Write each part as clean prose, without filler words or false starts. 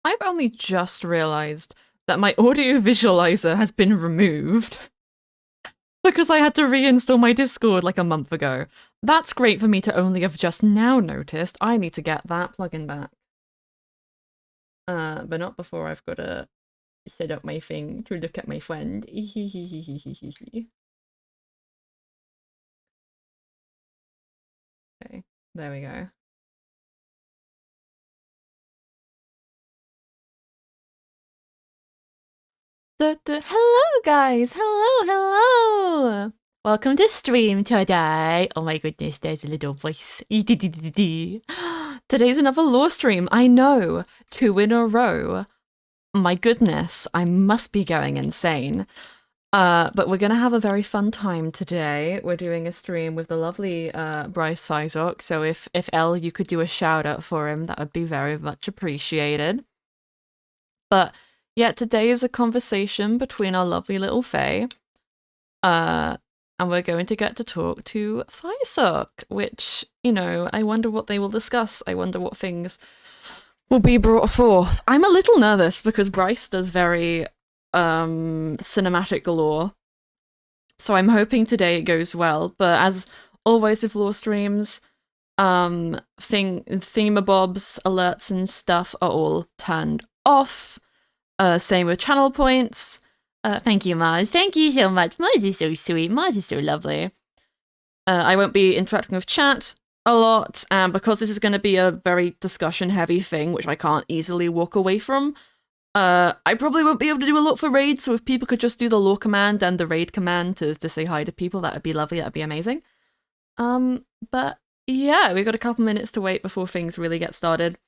I've only just realized that my audio visualizer has been removed because I had to reinstall my Discord like a month ago. That's great for me to only have just now noticed. I need to get that plugin back. But not before I've got to set up my thing to look at my friend. Okay, there we go. Hello guys! Hello! Welcome to stream today. Oh my goodness, there's a little voice. Today's another lore stream. I know, 2 in a row. My goodness, I must be going insane. But we're gonna have a very fun time today. We're doing a stream with the lovely Bryce Fizok. So if Elle, you could do a shout out for him, that would be very much appreciated. But yeah, today is a conversation between our lovely little Fae. And we're going to get to talk to Fizok, which, you know, I wonder what they will discuss. I wonder what things will be brought forth. I'm a little nervous because Bryce does very cinematic lore. So I'm hoping today it goes well. But as always with lore streams, thingamabobs, alerts and stuff are all turned off. Same with channel points. Thank you, Mars. Thank you so much. Mars is so sweet. Mars is so lovely. I won't be interacting with chat a lot, and because this is going to be a very discussion-heavy thing, which I can't easily walk away from, I probably won't be able to do a lot for raids, so if people could just do the lore command and the raid command to say hi to people, that would be lovely, that would be amazing. But yeah, we've got a couple minutes to wait before things really get started.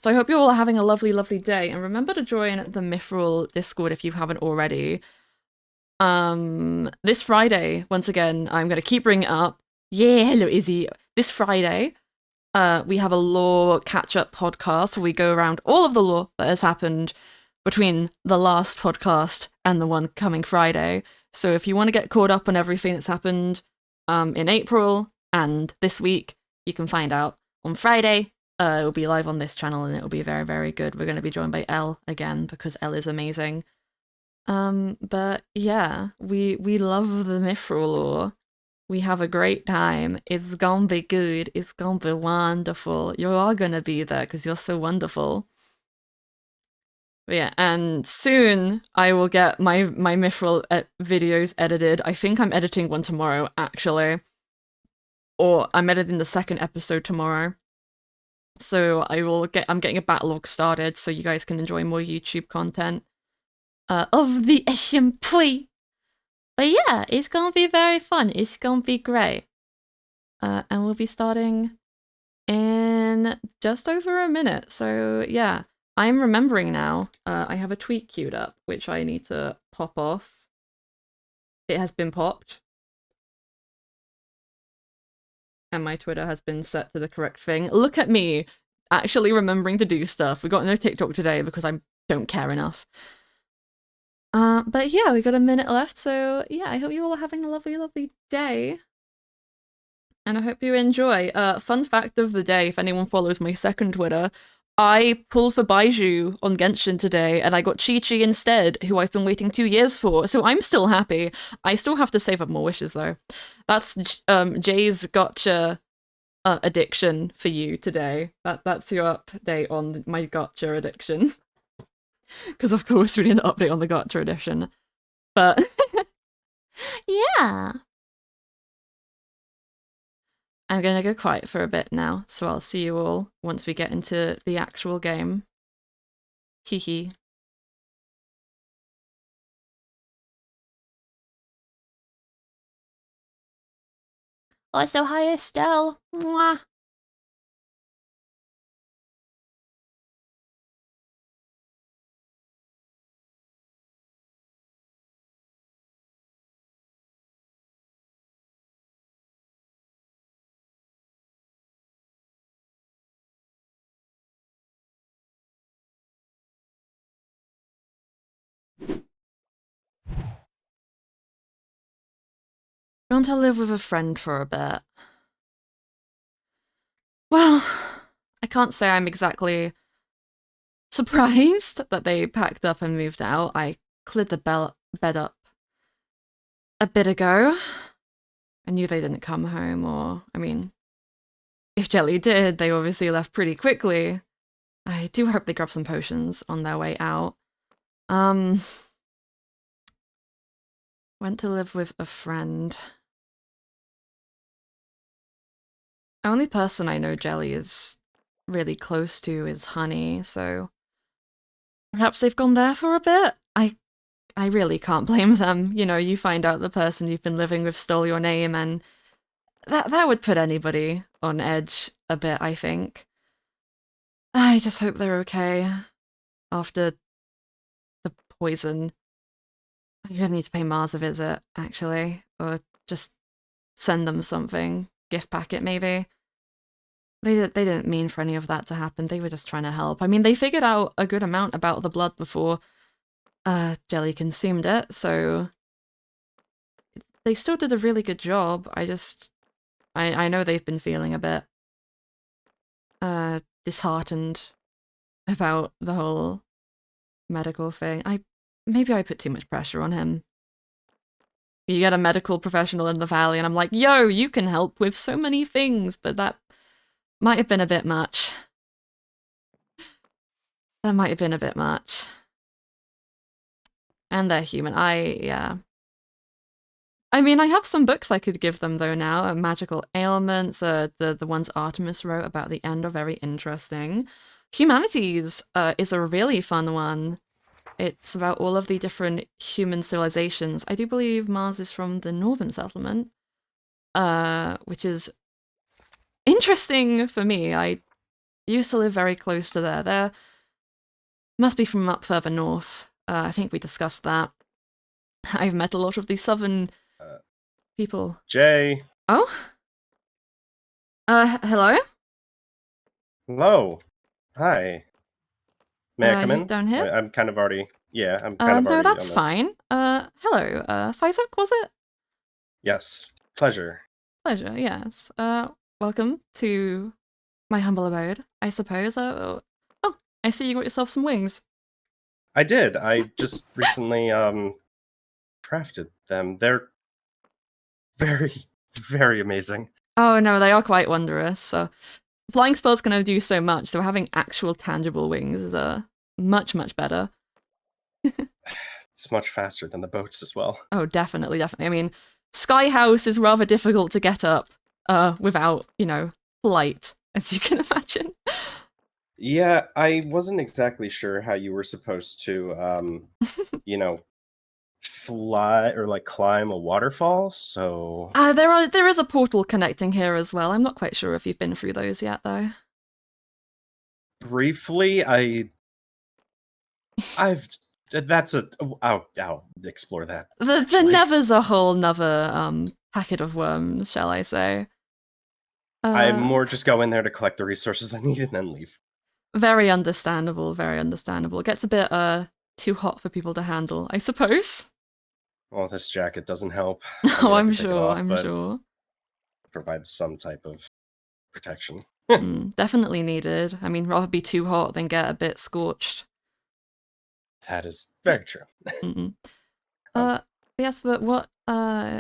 So I hope you all are having a lovely, lovely day, and remember to join the Mythrill Discord if you haven't already. This Friday, once again, I'm going to keep bringing it up. Yeah, hello, Izzy. This Friday, we have a lore catch-up podcast where we go around all of the lore that has happened between the last podcast and the one coming Friday. So if you want to get caught up on everything that's happened in April and this week, you can find out on Friday. It will be live on this channel and it will be very, very good. We're going to be joined by Elle again because Elle is amazing. But yeah, we love the Mythrill lore. We have a great time. It's gonna be good. It's gonna be wonderful. You're all gonna be there because you're so wonderful. But yeah, and soon I will get my Mythrill videos edited. I think I'm editing one tomorrow, actually. Or I'm editing the second episode tomorrow. So I'm getting a backlog started so you guys can enjoy more YouTube content of the SMP. But yeah, it's gonna be very fun. It's gonna be great. And we'll be starting in just over a minute. So yeah, I'm remembering now. I have a tweet queued up, which I need to pop off. It has been popped. And my Twitter has been set to the correct thing. Look at me, actually remembering to do stuff. We got no TikTok today because I don't care enough. But yeah, we got a minute left, so yeah, I hope you all are having a lovely, lovely day. And I hope you enjoy. Fun fact of the day, if anyone follows my second Twitter, I pulled for Baiju on Genshin today, and I got Chi-Chi instead, who I've been waiting 2 years for, so I'm still happy. I still have to save up more wishes, though. That's Jay's gotcha addiction for you today. That's your update on my gotcha addiction. Because of course we need an update on the gotcha edition. But yeah. I'm gonna go quiet for a bit now, so I'll see you all once we get into the actual game. Hee. Also, hi Estelle. Mwah. I want to live with a friend for a bit. Well, I can't say I'm exactly surprised that they packed up and moved out. I cleared the bed up a bit ago. I knew they didn't come home, or, I mean, if Jelly did, they obviously left pretty quickly. I do hope they grab some potions on their way out. Went to live with a friend. Only person I know Jelly is really close to is Honey, so perhaps they've gone there for a bit. I really can't blame them. You know, you find out the person you've been living with stole your name, and that would put anybody on edge a bit, I think. I just hope they're okay after the poison. I'm gonna need to pay Mars a visit, actually, or just send them something. Gift packet, maybe. They didn't mean for any of that to happen. They were just trying to help. I mean, they figured out a good amount about the blood before Jelly consumed it, so they still did a really good job. I know they've been feeling a bit disheartened about the whole medical thing. Maybe I put too much pressure on him. You get a medical professional in the valley, and I'm like, yo, you can help with so many things, but that might have been a bit much. That might have been a bit much. And they're human. Yeah. I mean, I have some books I could give them, though, now. Magical Ailments, the ones Artemis wrote about the end are very interesting. Humanities is a really fun one. It's about all of the different human civilizations. I do believe Mars is from the Northern Settlement, which is interesting for me. I used to live very close to there. There must be from up further north. I think we discussed that. I've met a lot of the southern people. Jay. Oh? Hello? Hello. Hi. May I come You in? down here? I'm kind of already... Yeah, I'm kind of no, already that's on the... fine. Hello, Faisok, was it? Yes. Pleasure. Pleasure, yes. Welcome to my humble abode, I suppose. Oh, I see you got yourself some wings. I did. I just recently, crafted them. They're very, very amazing. Oh no, they are quite wondrous. So flying spells can only do so much, so having actual tangible wings is much, much better. It's much faster than the boats as well. Oh, definitely. I mean, Sky House is rather difficult to get up without, flight, as you can imagine. Yeah, I wasn't exactly sure how you were supposed to, fly or, like, climb a waterfall, so... There is a portal connecting here as well. I'm not quite sure if you've been through those yet, though. Briefly, that's I'll explore that. The Never's a whole nother packet of worms, shall I say. I more just go in there to collect the resources I need and then leave. Very understandable, very understandable. It gets a bit too hot for people to handle, I suppose. Well, this jacket doesn't help. Oh, I I'm can take it sure, off, I'm but sure. it provides some type of protection. Definitely needed. I mean, rather be too hot than get a bit scorched. That is very true. Yes, but what,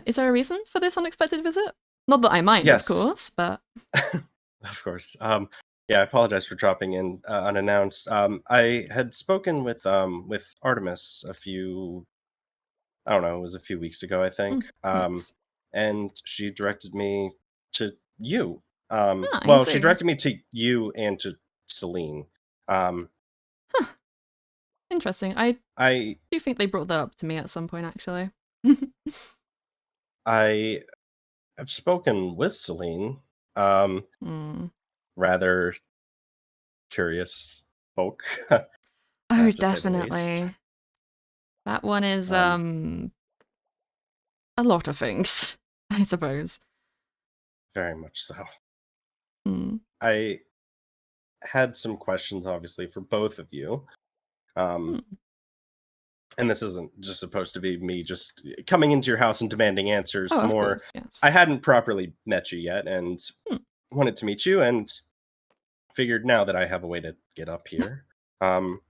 is there a reason for this unexpected visit? Not that I mind, Yes. of course, but... Of course. Yeah, I apologize for dropping in unannounced. I had spoken with Artemis a few... I don't know, it was a few weeks ago, I think. Yes. And she directed me to you. I Well, she see. directed me to you and to Celine. Interesting. I I do think they brought that up to me at some point, actually. I have spoken with Celine. Rather curious folk. Oh, To say the least. definitely. That one is a lot of things, I suppose. Very much so. Mm. I had some questions, obviously, for both of you. And this isn't just supposed to be me just coming into your house and demanding answers. Oh, of More, course, yes. I hadn't properly met you yet and wanted to meet you, and figured now that I have a way to get up here, Um,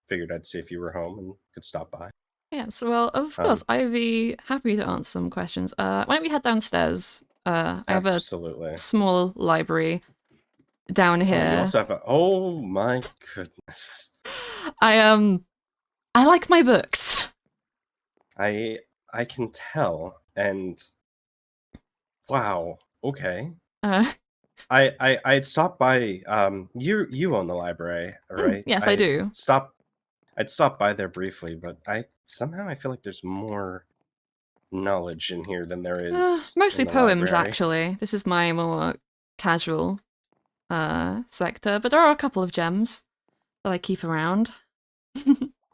Figured I'd see if you were home and could stop by. Yes, well, of course, Um, I'd be happy to answer some questions. Why don't we head downstairs? I have a Absolutely. small library down Oh, you here. also have a. Oh my goodness. I I like my books. I I can tell, and wow. Okay. Uh, I'd stopped by. You own the library, right? yes, I do. I'd stopped by there briefly, but I feel like there's more knowledge in here than there is Mostly in the poems, library. actually. This is my more casual sector, but there are a couple of gems that I keep around.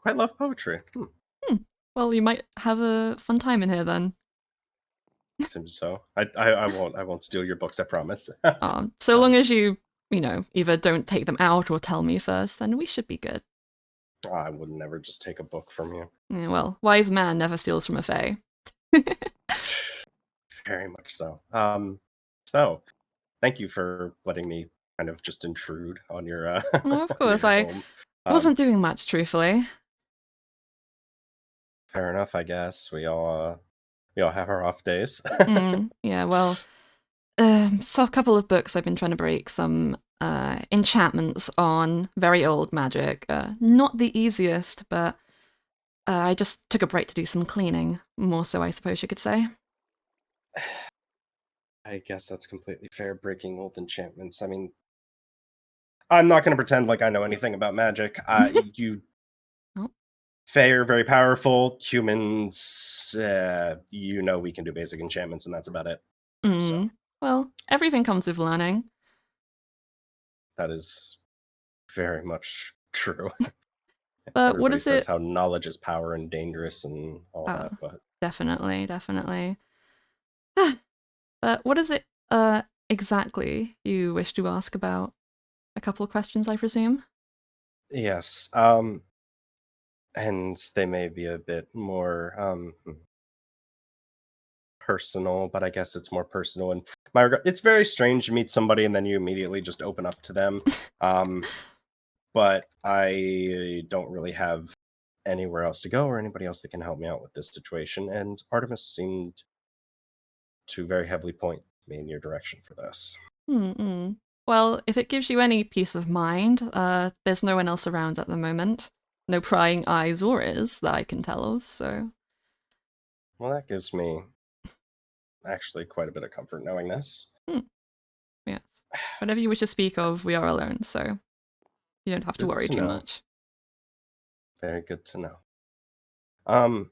Quite love poetry. Well, you might have a fun time in here then. Seems so. I won't steal your books. I promise. So long um, as you either don't take them out or tell me first, then we should be good. I would never just take a book from you. Yeah, well, wise man never steals from a fae. Very much so. So thank you for letting me kind of just intrude on your Well, of on course, your I home. Um, wasn't doing much, truthfully. Fair enough, I guess. We all have our off days. Yeah, well, so a couple of books I've been trying to break some enchantments on very old magic. Not the easiest, but I just took a break to do some cleaning. More so, I suppose you could say. I guess that's completely fair. Breaking old enchantments. I mean, I'm not going to pretend like I know anything about magic. You Oh, Fae are very powerful. Humans, we can do basic enchantments, and that's about it. So well, everything comes with learning. that is very much true. But what Everybody is says it? how knowledge is power and dangerous and all Oh, that, but definitely, definitely. But what is it exactly you wish to ask about? A couple of questions, I presume? yes, and they may be a bit more personal, but I guess it's more personal. And it's very strange to meet somebody and then you immediately just open up to them. Um, but I don't really have anywhere else to go or anybody else that can help me out with this situation. And Artemis seemed to very heavily point me in your direction for this. Mm-mm. Well, if it gives you any peace of mind, there's no one else around at the moment. No prying eyes or ears that I can tell of, so. Well, that gives me actually quite a bit of comfort knowing this. Hmm, yes. Whatever you wish to speak of, we are alone, so you don't have to Good worry to too know. much. Very good to know. Um,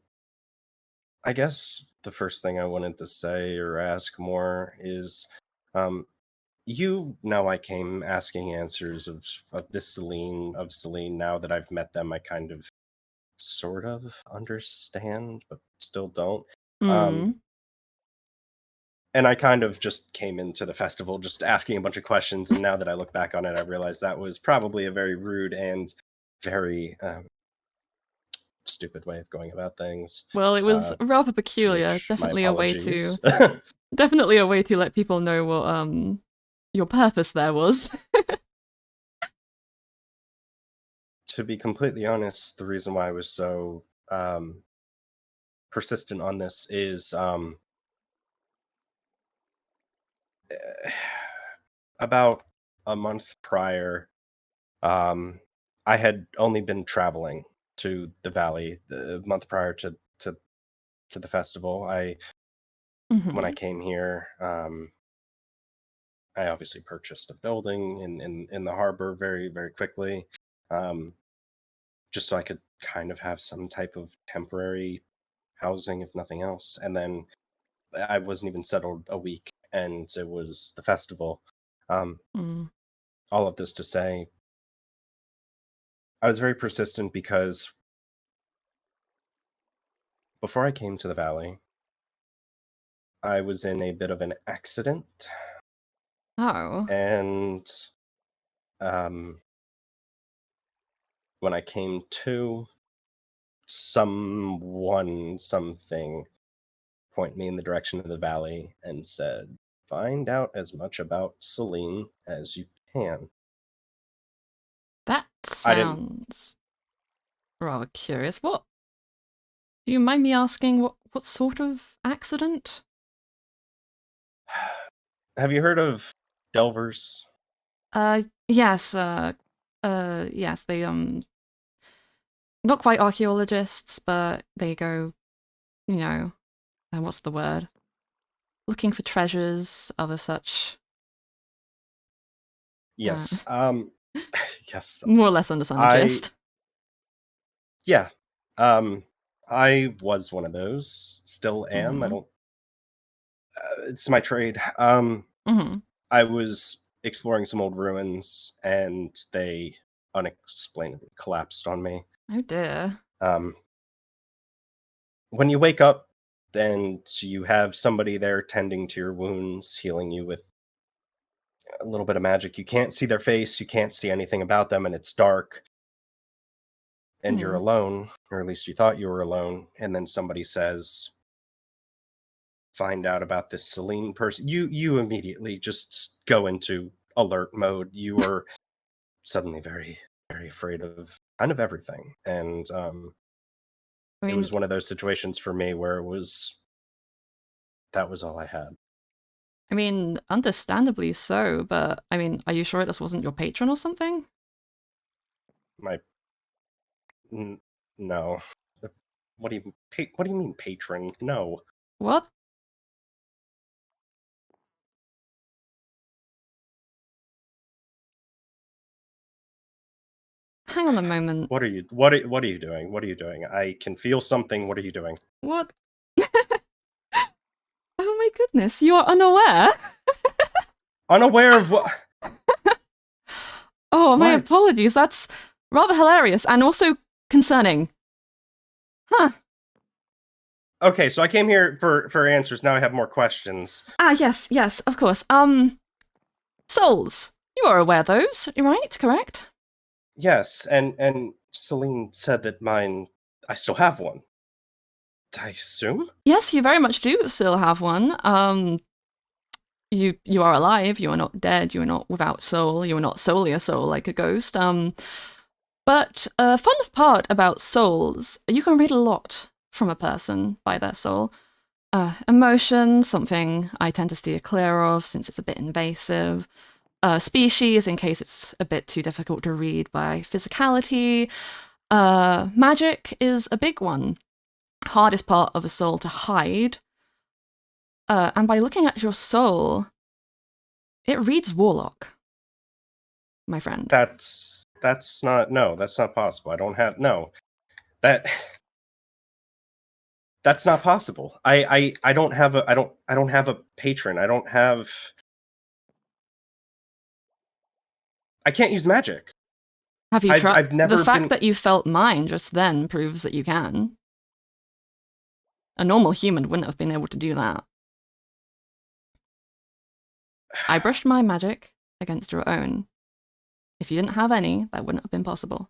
I guess the first thing I wanted to say or ask more is, um, I came asking answers of this Celine. Now that I've met them, I kind of sort of understand, but still don't. Um, Hmm. and I kind of just came into the festival just asking a bunch of questions, and now that I look back on it, I realize that was probably a very rude and very stupid way of going about things. Well, it was rather To peculiar. which my apologies. Definitely a way to let people know what your purpose there was. To be completely honest, the reason why I was so persistent on this is about a month prior, um, I had only been traveling to the valley the month prior to the festival. When I Hmm. came here, I obviously purchased a building in the harbor very very quickly, um, just so I could kind of have some type of temporary housing, if nothing else. And then I wasn't even settled a week, and it was the festival. Um, Mm. all of this to say, I was very persistent because before I came to the valley, I was in a bit of an accident, Oh. and um, when I came to, something point me in the direction of the valley and said, "Find out as much about Celine as you can." That I didn't. sounds rather curious. What? Do you mind me asking what sort of accident? Have you heard of Delvers? Yes, yes, they, not quite archaeologists, but they go, you know, what's the word? Looking for treasures, other such, uh, Yes. Yes. more or less understand the I gist. Yeah. Um, I was one of those. Still am. I Mm-hmm. don't. It's my trade. Mm-hmm. I was exploring some old ruins, and they unexplainably collapsed on me. Oh dear. Um, when you wake up, then you have somebody there tending to your wounds, healing you with a little bit of magic. You can't see their face, you can't see anything about them, and it's dark, and you're Hmm. alone, or at least you thought you were alone. And then somebody says, "Find out about this Celine person." You immediately just go into alert mode. You are suddenly very, very afraid of kind of everything, and I it mean, was one of those situations for me where it was that was all I had. understandably so, but I mean, are you sure this wasn't your patron or something? My n- no. What do you mean patron? No. What? Hang on a moment. What are you doing? What are you doing? I can feel something. What are you doing? What? Oh my goodness, you are unaware? Unaware of what? Oh, my What? apologies. That's rather hilarious and also concerning. Huh. Okay, so I came here for answers. Now I have more questions. Ah, yes, yes, of course. Souls. You are aware those, right? Correct? Yes, and Celine said that mine. I still have one. I assume. Yes, you very much do still have one. You are alive. You are not dead. You are not without soul. You are not solely a soul like a ghost. But a fun part about souls, you can read a lot from a person by their soul. Emotion, something I tend to steer clear of since it's a bit invasive. Species, in case it's a bit too difficult to read by physicality. Magic is a big one. Hardest part of a soul to hide. And by looking at your soul, it reads warlock, my friend. That's not no. That's not possible. I don't have no. That that's not possible. I don't have a I don't have a patron. I don't have. I can't use magic. Have you tried? I've The never fact been. that you felt mine just then proves that you can. A normal human wouldn't have been able to do that. I brushed my magic against your own. If you didn't have any, that wouldn't have been possible.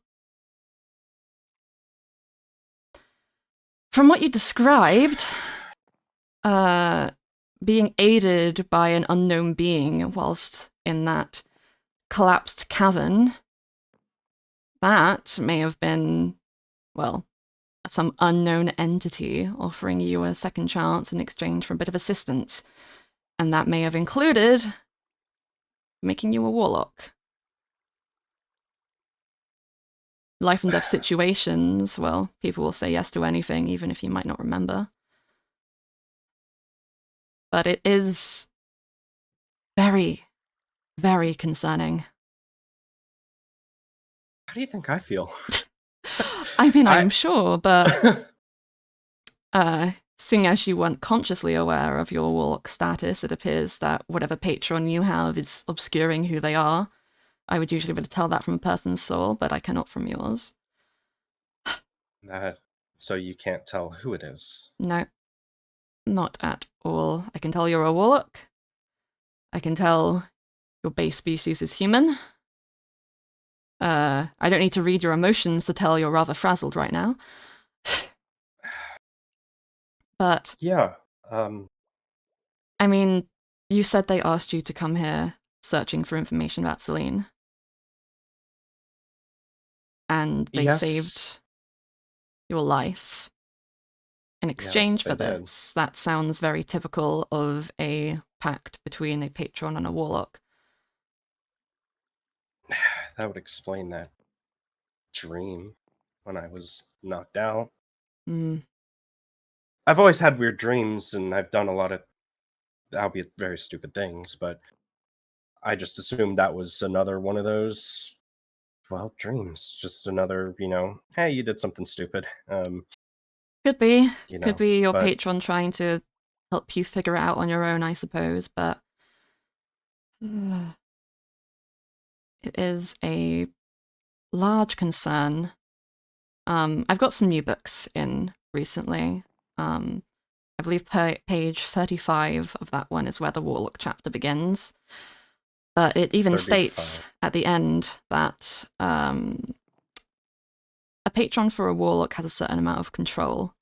From what you described, being aided by an unknown being whilst in that collapsed cavern, that may have been, well, some unknown entity offering you a second chance in exchange for a bit of assistance. And that may have included making you a warlock. Life and death situations, well, people will say yes to anything, even if you might not remember. But it is very, very concerning. How do you think I feel? I mean, I I'm sure, but seeing as you weren't consciously aware of your warlock status, it appears that whatever patron you have is obscuring who they are. I would usually be able to tell that from a person's soul, but I cannot from yours. that so you can't tell who it is. No, not at all. I can tell you're a warlock. I can tell your base species is human. I don't need to read your emotions to tell you're rather frazzled right now. But, Yeah. I mean, you said they asked you to come here searching for information about Celine. and they Yes. saved your life in Yes, exchange they for did. this. That sounds very typical of a pact between a patron and a warlock. That would explain that dream when I was knocked out. Mm. I've always had weird dreams, and I've done a lot of, albeit very stupid things, but I just assumed that was another one of those, well, dreams. Just another, hey, you did something stupid. Could be. You Could know, be your but patron trying to help you figure it out on your own, I suppose, but it is a large concern. I've got some new books in recently. I believe page 35 of that one is where the Warlock chapter begins. But it even states 35. at the end that a patron for a Warlock has a certain amount of control.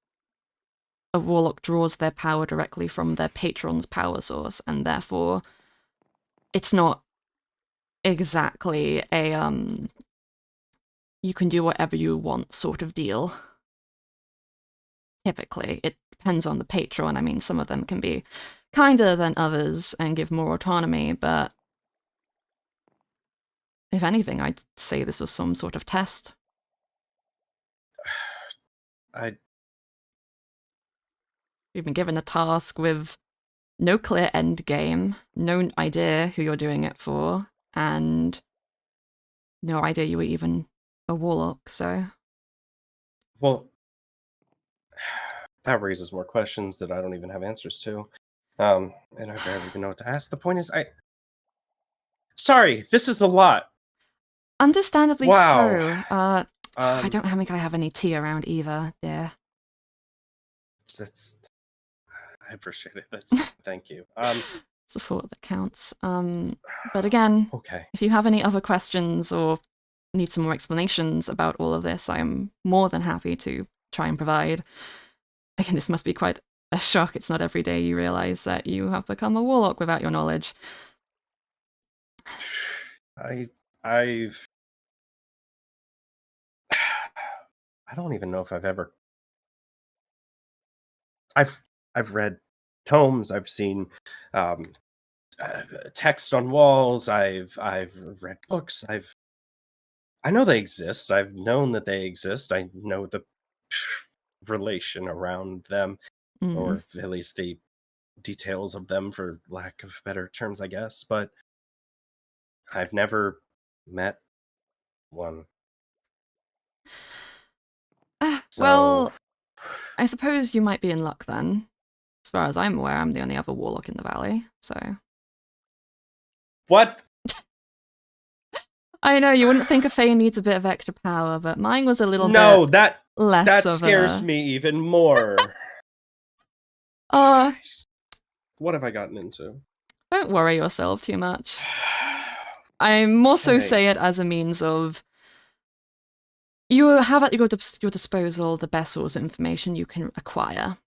A Warlock draws their power directly from their patron's power source, and therefore it's not exactly a you can do whatever you want sort of deal. Typically, it depends on the patron. I mean, some of them can be kinder than others and give more autonomy, but if anything, I'd say this was some sort of test. I You've been given a task with no clear end game, no idea who you're doing it for, and no idea you were even a warlock, so. well, that raises more questions that I don't even have answers to. And I barely even know what to ask. The point is, sorry, this is a lot. Understandably Wow. so. I Um, don't think I have any tea around either, dear. it's I appreciate it. That's thank you. It's the thought that counts. But again, Okay. if you have any other questions or need some more explanations about all of this, I'm more than happy to try and provide. Again, this must be quite a shock. It's not every day you realize that you have become a warlock without your knowledge. I I've I don't even know if I've I've read tomes, I've seen um text on walls, I've read books, I know they exist. I've known that they exist. I know the relation around them, Mm. or at least the details of them, for lack of better terms, I guess. But I've never met one. So, Well, I suppose you might be in luck then. As far as I'm aware, I'm the only other warlock in the valley, so. what? I know, you wouldn't think a Fae needs a bit of extra power, but mine was a little bit No, that less that of scares a. me even more. Uh, What have I gotten into? don't worry yourself too much. I more so Okay. say it as a means of you have at your disposal the best source of information you can acquire.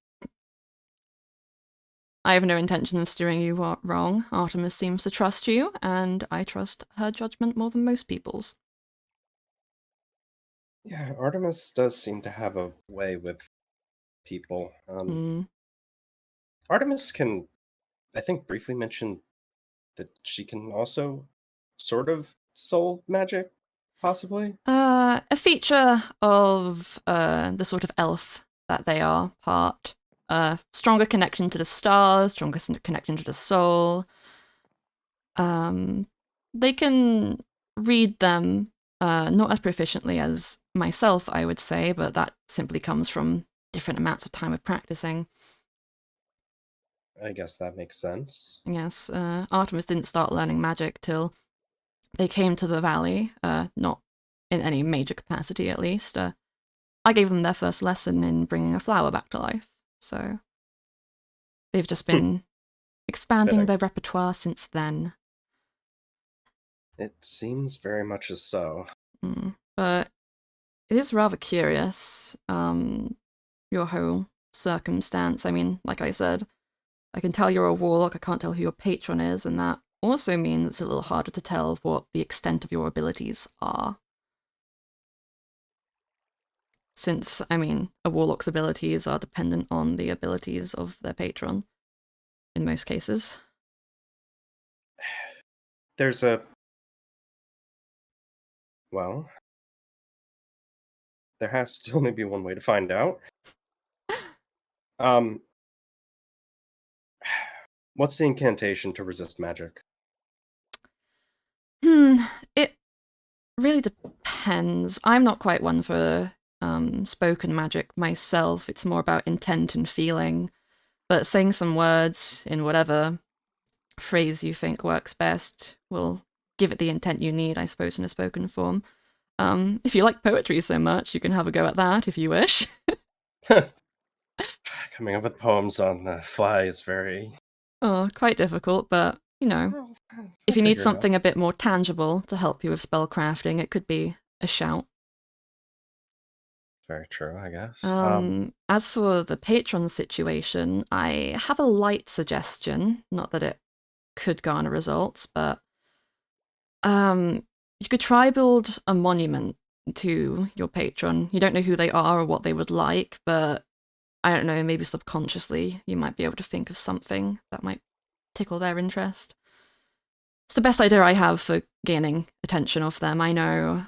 I have no intention of steering you wrong. Artemis seems to trust you, and I trust her judgment more than most people's. Yeah, Artemis does seem to have a way with people. Hmm. Artemis can, I think, briefly mention that she can also sort of soul magic, possibly? A feature of the sort of elf that they are part. Stronger connection to the stars, stronger connection to the soul. Um, they can read them not as proficiently as myself, I would say, but that simply comes from different amounts of time of practicing. I guess that makes sense. Yes, Artemis didn't start learning magic till they came to the valley, not in any major capacity at least. I gave them their first lesson in bringing a flower back to life, so they've just Hmm, been expanding fitting. their repertoire since then. It seems very much as so. But it is rather curious, your whole circumstance. I mean, like I said, I can tell you're a warlock, I can't tell who your patron is, and that also means it's a little harder to tell what the extent of your abilities are. since, I mean, a warlock's abilities are dependent on the abilities of their patron in most cases. There's a well, there has to only be one way to find out. Um, what's the incantation to resist magic? It really depends. I'm not quite one for spoken magic myself. It's more about intent and feeling. But saying some words in whatever phrase you think works best will give it the intent you need, I suppose, in a spoken form. If you like poetry so much, you can have a go at that if you wish. Coming up with poems on the fly is very. Oh, quite difficult, but Well, if we'll you need figure it out. something a bit more tangible to help you with spell crafting, it could be a shout. Very true, I guess. As for the patron situation, I have a light suggestion. Not that it could garner results, but you could try build a monument to your patron. You don't know who they are or what they would like, but I don't know, maybe subconsciously you might be able to think of something that might tickle their interest. It's the best idea I have for gaining attention of them. I know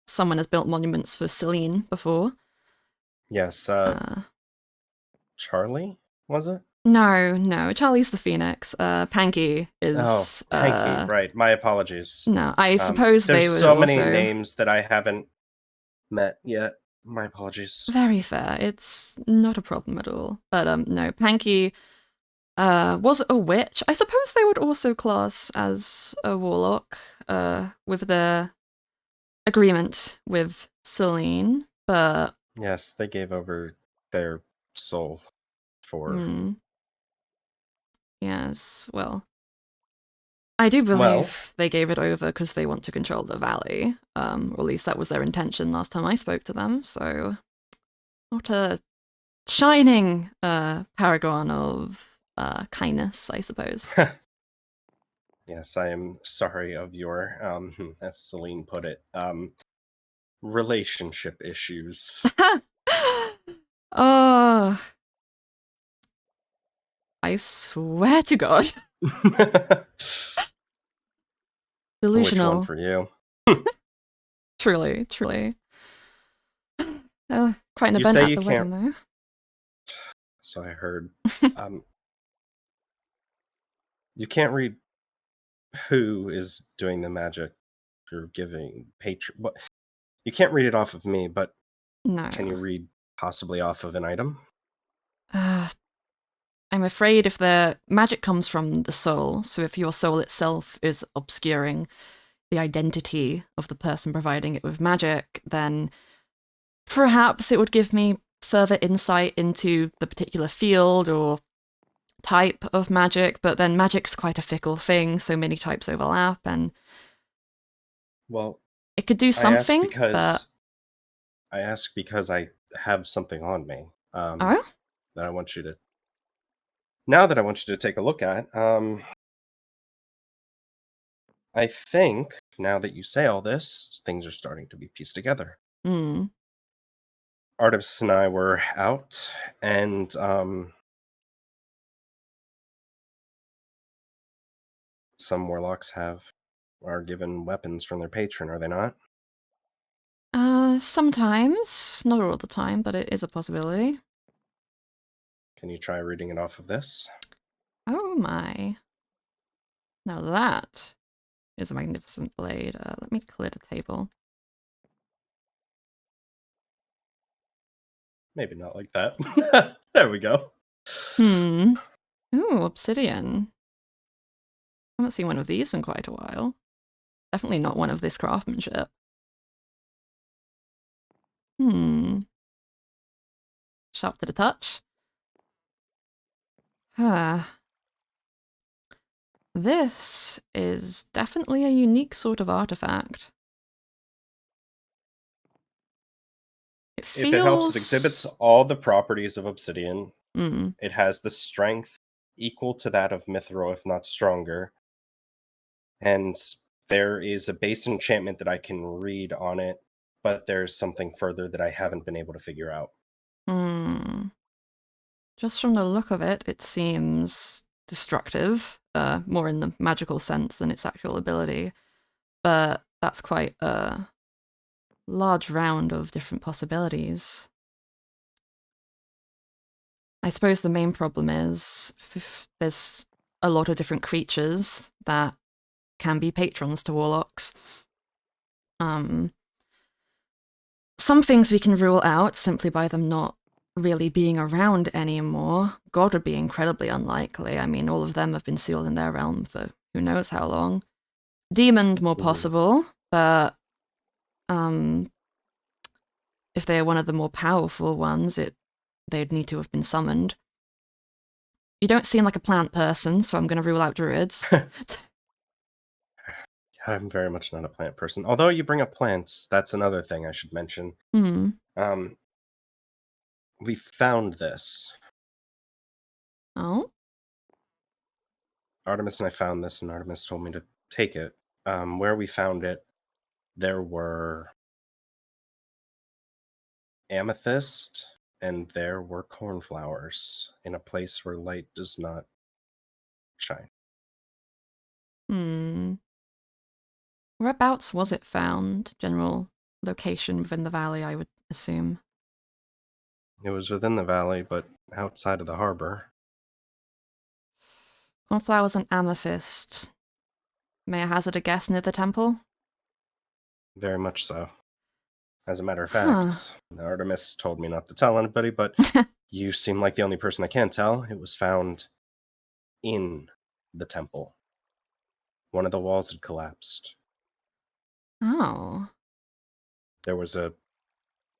someone has built monuments for Celine before. Yes, Uh, Charlie, was it? no, Charlie's the Phoenix. Panky Oh, is Hanky, right. My apologies. no. I suppose There's they would so many also names that I haven't met yet. My apologies. very fair. It's not a problem at all. But no, Panky was a witch. I suppose they would also class as a warlock, with their agreement with Celine, but Yes, they gave over their soul for. yes, well, I do Well, believe they gave it over because they want to control the valley, or at least that was their intention last time I spoke to them, so not a shining paragon of kindness, I suppose. yes, I am sorry of your, as Celine put it, relationship issues. Oh, I swear to God. Which one Delusional. for you? Truly, truly. Quite an You event say at you the can't. wedding, though. So I heard. Um, you can't read who is doing the magic or giving patron. What you can't read it off of me, but No. can you read possibly off of an item? Uh, I'm afraid if the magic comes from the soul, so if your soul itself is obscuring the identity of the person providing it with magic, then perhaps it would give me further insight into the particular field or type of magic, but then magic's quite a fickle thing, so many types overlap, and Well, it could do I ask something, but. because I ask because I have something on me Oh? that I want you to. Now that I want you to take a look at. I think now that you say all this, things are starting to be pieced together. Hmm. Artemis and I were out, and some warlocks are given weapons from their patron, are they not? Sometimes. Not all the time, but it is a possibility. Can you try reading it off of this? Oh my. Now that is a magnificent blade. Let me clear the table. Maybe not like that. There we go. Hmm. Ooh, obsidian. Haven't seen one of these in quite a while. Definitely not one of this craftsmanship. Hmm. Sharp to the touch. Ah. This is definitely a unique sort of artifact. It If it helps, it exhibits feels. all the properties of obsidian. Hmm. It has the strength equal to that of Mythrill, if not stronger. And there is a base enchantment that I can read on it but there's something further that I haven't been able to figure out. Hmm. Just from the look of it, it seems destructive, more in the magical sense than its actual ability. But that's quite a large round of different possibilities. I suppose the main problem is there's a lot of different creatures that can be patrons to warlocks. Um, some things we can rule out simply by them not really being around anymore. God would be incredibly unlikely. I mean, all of them have been sealed in their realm for who knows how long. Demon more Mhm. possible, but if they are one of the more powerful ones, they'd need to have been summoned. You don't seem like a plant person, so I'm going to rule out druids. I'm very much not a plant person. Although you bring up plants, that's another thing I should mention. Hmm. Um, we found this. Oh? Artemis and I found this, and Artemis told me to take it. Where we found it, there were amethyst and there were cornflowers in a place where light does not shine. Hmm. Whereabouts was it found? General location within the valley, I would assume. It was within the valley, but outside of the harbor. Cornflowers and amethyst. May I hazard a guess near the temple? Very much so. As a matter of Huh. fact, Artemis told me not to tell anybody, but you seem like the only person I can tell. It was found in the temple. One of the walls had collapsed. Oh. There was a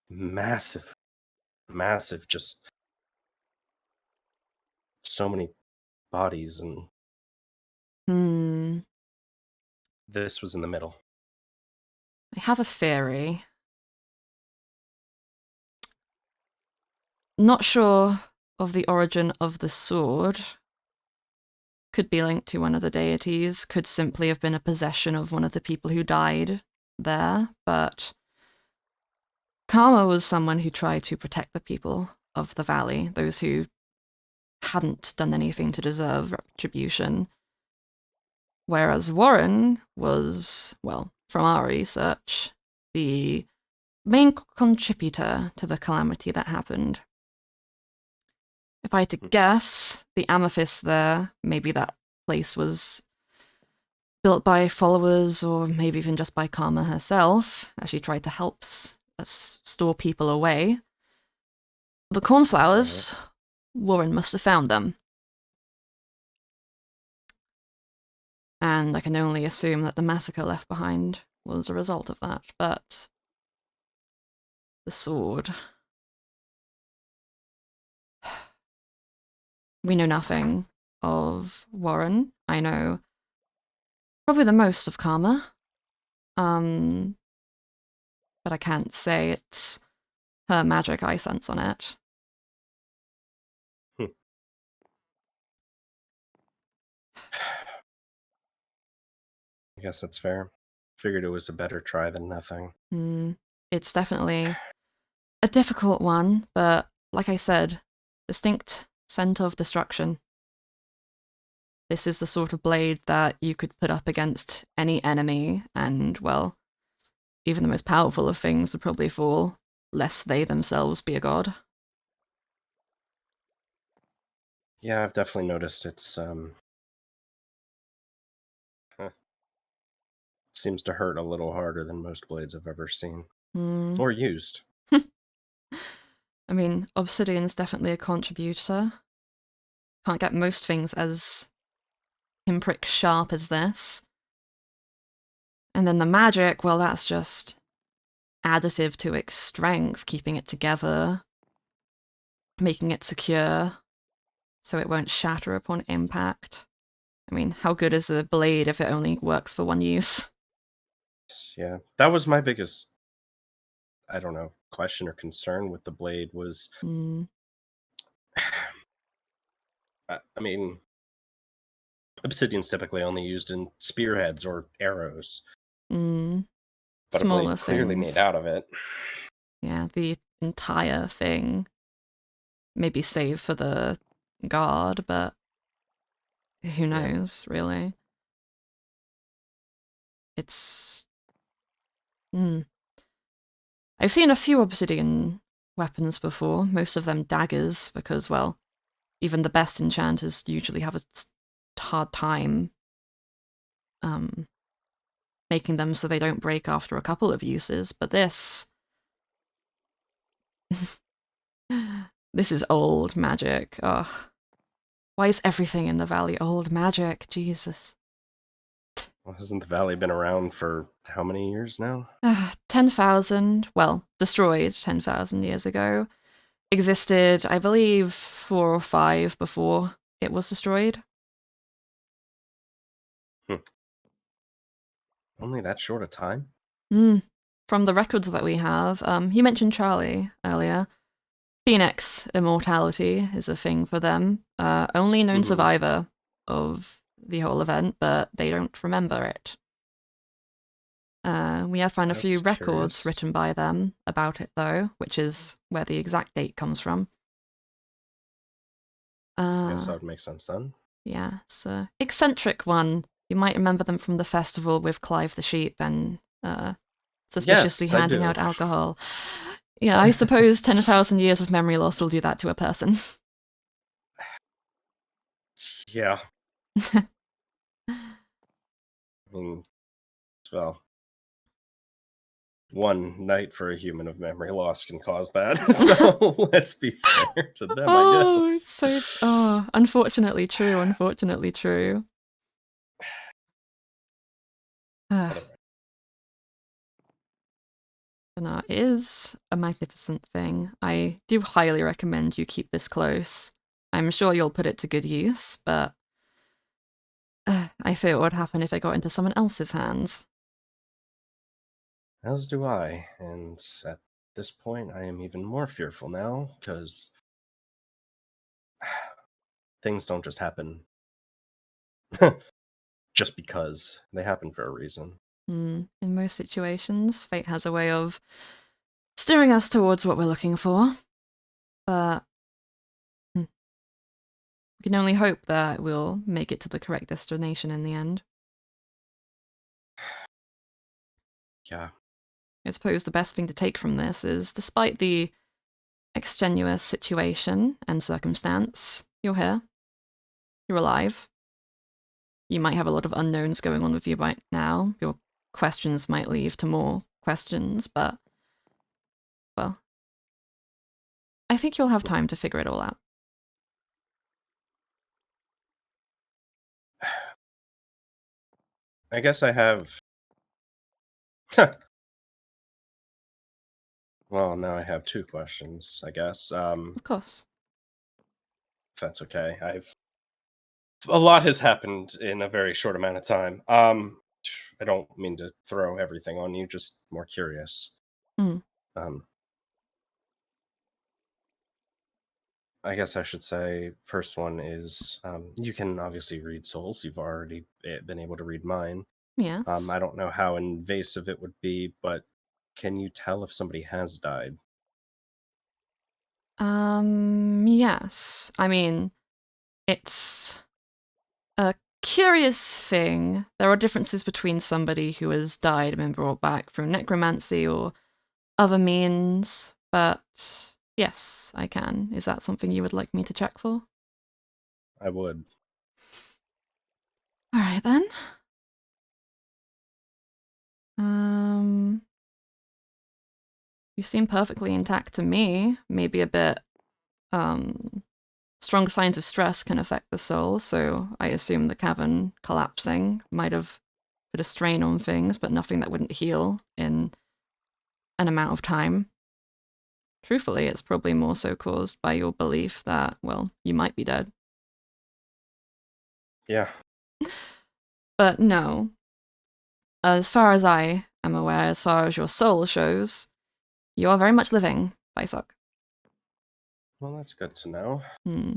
massive, massive, just so many bodies, and Hmm. this was in the middle. I have a theory. Not sure of the origin of the sword. Could be linked to one of the deities, could simply have been a possession of one of the people who died there, but Karma was someone who tried to protect the people of the valley, those who hadn't done anything to deserve retribution. Whereas Warren was, well, from our research, the main contributor to the calamity that happened. If I had to Hmm. guess, the amethyst there, maybe that place was built by followers or maybe even just by Karma herself, as she tried to help store people away. The Right. cornflowers, Warren must have found them. And I can only assume that the massacre left behind was a result of that. But the sword. We know nothing of Warren. I know probably the most of Karma. Um, but I can't say it's her magic I sense on it. Hmm. I guess that's fair. Figured it was a better try than nothing. Mm, it's definitely a difficult one, but like I said, distinct scent of destruction. This is the sort of blade that you could put up against any enemy, and, well, even the most powerful of things would probably fall, lest they themselves be a god. Yeah, I've definitely noticed it seems to hurt a little harder than most blades I've ever seen Hmm. or used. I mean, obsidian's definitely a contributor. Can't get most things as pinprick sharp as this. And then the magic, well, that's just additive to its strength, keeping it together, making it secure so it won't shatter upon impact. I mean, how good is a blade if it only works for one use? Yeah, that was my biggest, I don't know, question or concern with the blade was, Mm, I mean, obsidian's typically only used in spearheads or arrows. mm. but a Smaller blade clearly made things. out of it. Yeah, the entire thing. Maybe save for the guard, but who Yeah. knows, really? It's. Hmm. I've seen a few obsidian weapons before, most of them daggers, because, well, even the best enchanters usually have a hard time um, making them so they don't break after a couple of uses. But this. This is old magic. Ugh. Why is everything in the valley old magic? Jesus. Well, hasn't the valley been around for how many years now? 10,000, well, destroyed 10,000 years ago. Existed, I believe, 4 or 5 before it was destroyed. Hmm. Only that short a time? Mm. From the records that we have, you mentioned Charlie earlier. Phoenix immortality is a thing for them. Only known Mm-hmm. survivor of the whole event, but they don't remember it. We have found a few That's records curious. written by them about it, though, which is where the exact date comes from. I guess that Uh, would make sense then. yeah, it's an eccentric one. You might remember them from the festival with Clive the Sheep and suspiciously Yes, I handing do. out alcohol. Yeah, I suppose 10,000 years of memory loss will do that to a person. Yeah. I mean, well, one night for a human of memory loss can cause that. So let's be fair to them, I Oh, it's guess. so. Oh, unfortunately true, unfortunately true. Anyway, No, it is a magnificent thing. I do highly recommend you keep this close. I'm sure you'll put it to good use, but I fear what would happen if it got into someone else's hands. as do I. And at this point, I am even more fearful now because things don't just happen just because. They happen for a reason. In most situations, fate has a way of steering us towards what we're looking for, but we can only hope that we'll make it to the correct destination in the end. Yeah. I suppose the best thing to take from this is, despite the extenuous situation and circumstance, you're here, you're alive. You might have a lot of unknowns going on with you right now. Your questions might lead to more questions, but, well, I think you'll have time to figure it all out. I guess I have. Well, now I have two questions, I guess. Of course. If that's okay. I've A lot has happened in a very short amount of time. I don't mean to throw everything on you, just more curious. Mm. Um, I guess I should say first one is you can obviously read souls. You've already been able to read mine. Yes. I don't know how invasive it would be, but can you tell if somebody has died? Yes. I mean, it's a curious thing. There are differences between somebody who has died and been brought back through necromancy or other means, but yes, I can. Is that something you would like me to check for? I would. All right then. Um, you seem perfectly intact to me. Maybe a bit um strong signs of stress can affect the soul, so I assume the cavern collapsing might have put a strain on things, but nothing that wouldn't heal in an amount of time. Truthfully, it's probably more so caused by your belief that, well, you might be dead. Yeah. But no, as far as I am aware, as far as your soul shows, you are very much living, Baisak. Well, that's good to know. Hmm.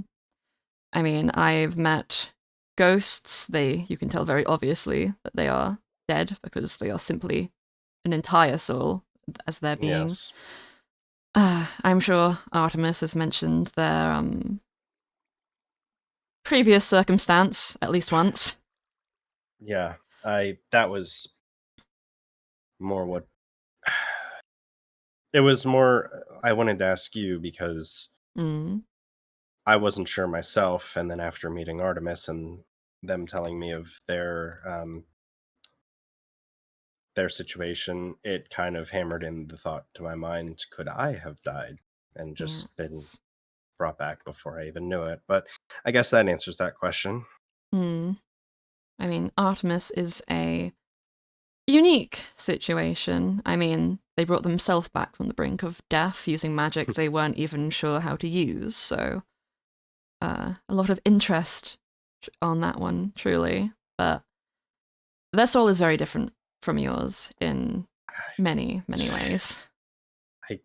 I mean, I've met ghosts. You can tell very obviously that they are dead because they are simply an entire soul as their being. Yes. I'm sure Artemis has mentioned their previous circumstance at least once. Yeah. That was more what it was more I wanted to ask you because Mm, I wasn't sure myself, and then after meeting Artemis and them telling me of their situation, it kind of hammered in the thought to my mind, could I have died and just been yes. brought back before I even knew it? But I guess that answers that question. Mm. I mean, Artemis is a unique situation. I mean, they brought themselves back from the brink of death using magic they weren't even sure how to use, so a lot of interest on that one, truly. But their soul is very different from yours in many, many ways. I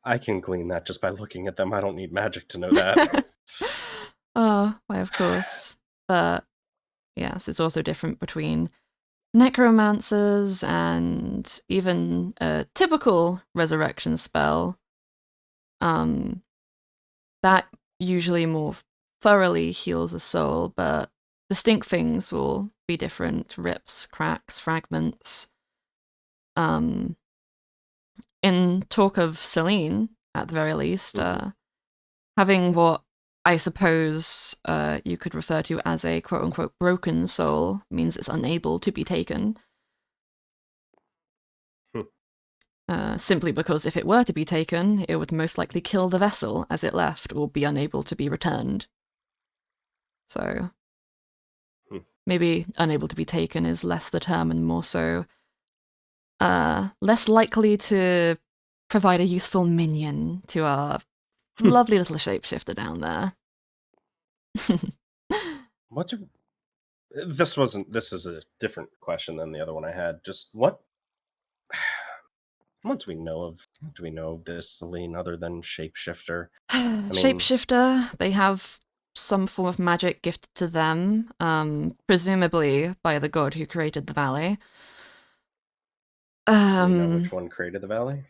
I can glean that just by looking at them. I don't need magic to know that. Why, of course. But yes, it's also different between necromancers and even a typical resurrection spell. Um, that usually more thoroughly heals a soul, but distinct things will be different: rips, cracks, fragments. Um, in talk of Celine, at the very least, Mhm. having what I suppose you could refer to as a quote unquote broken soul means it's unable to be taken. Hmm. Simply because if it were to be taken, it would most likely kill the vessel as it left or be unable to be returned. So Hmm. maybe unable to be taken is less the term and more so less likely to provide a useful minion to our lovely little shapeshifter down there. What do this wasn't this is a different question than the other one I had. Just what do we know of this Celine other than shapeshifter? I mean, Shapeshifter, they have some form of magic gifted to them, presumably by the god who created the valley. do we know which Um, one created the valley?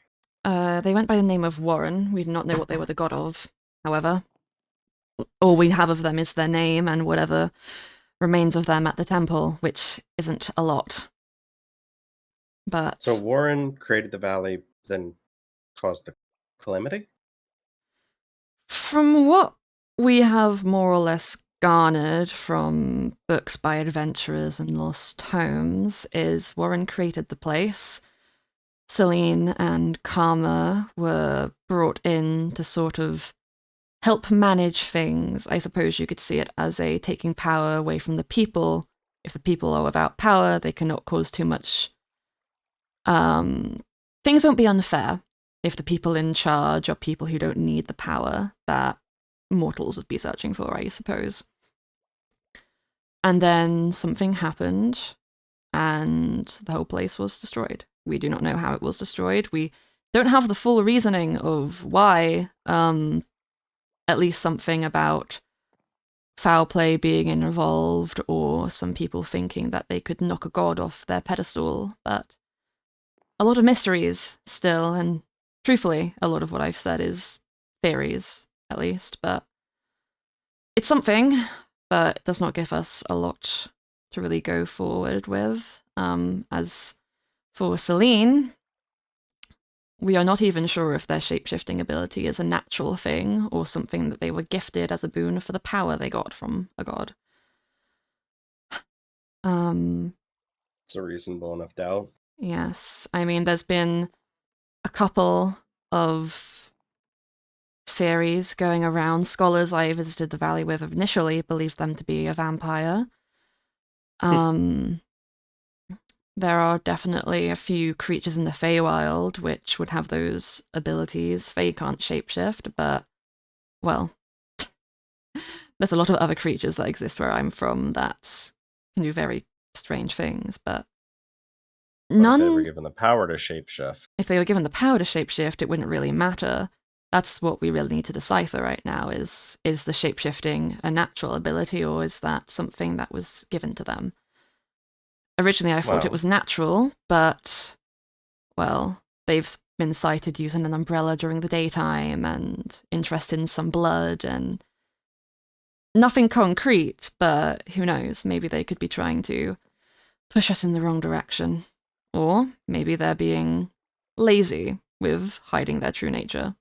they went by the name of Warren. We do not know what they were the god of, however. All we have of them is their name and whatever remains of them at the temple, which isn't a lot. So But Warren created the valley, then caused the calamity? from what we have more or less garnered from books by adventurers and lost tomes, is Warren created the place. Celine and Karma were brought in to sort of help manage things. I suppose you could see it as a taking power away from the people. If the people are without power, they cannot cause too much. Um, things won't be unfair if the people in charge are people who don't need the power that mortals would be searching for, I suppose. And then something happened, and the whole place was destroyed. We do not know how it was destroyed. We don't have the full reasoning of why. At least something about foul play being involved, or some people thinking that they could knock a god off their pedestal. But a lot of mysteries still, and truthfully, a lot of what I've said is theories, at least. But it's something, but it does not give us a lot to really go forward with. As for Celine, we are not even sure if their shapeshifting ability is a natural thing or something that they were gifted as a boon for the power they got from a god. Um, It's a reasonable enough doubt. yes, I mean, there's been a couple of theories going around. Scholars I visited the valley with initially believed them to be a vampire. Um, there are definitely a few creatures in the Feywild which would have those abilities. They can't shapeshift, but, well, there's a lot of other creatures that exist where I'm from that can do very strange things, but But if they were none. given the power to shapeshift, If they were given the power to shapeshift, it wouldn't really matter. That's what we really need to decipher right now: is the shapeshifting a natural ability, or is that something that was given to them? Originally, I thought it Well, was natural, but, well, they've been sighted using an umbrella during the daytime and interested in some blood and nothing concrete, but who knows? Maybe they could be trying to push us in the wrong direction. Or maybe they're being lazy with hiding their true nature.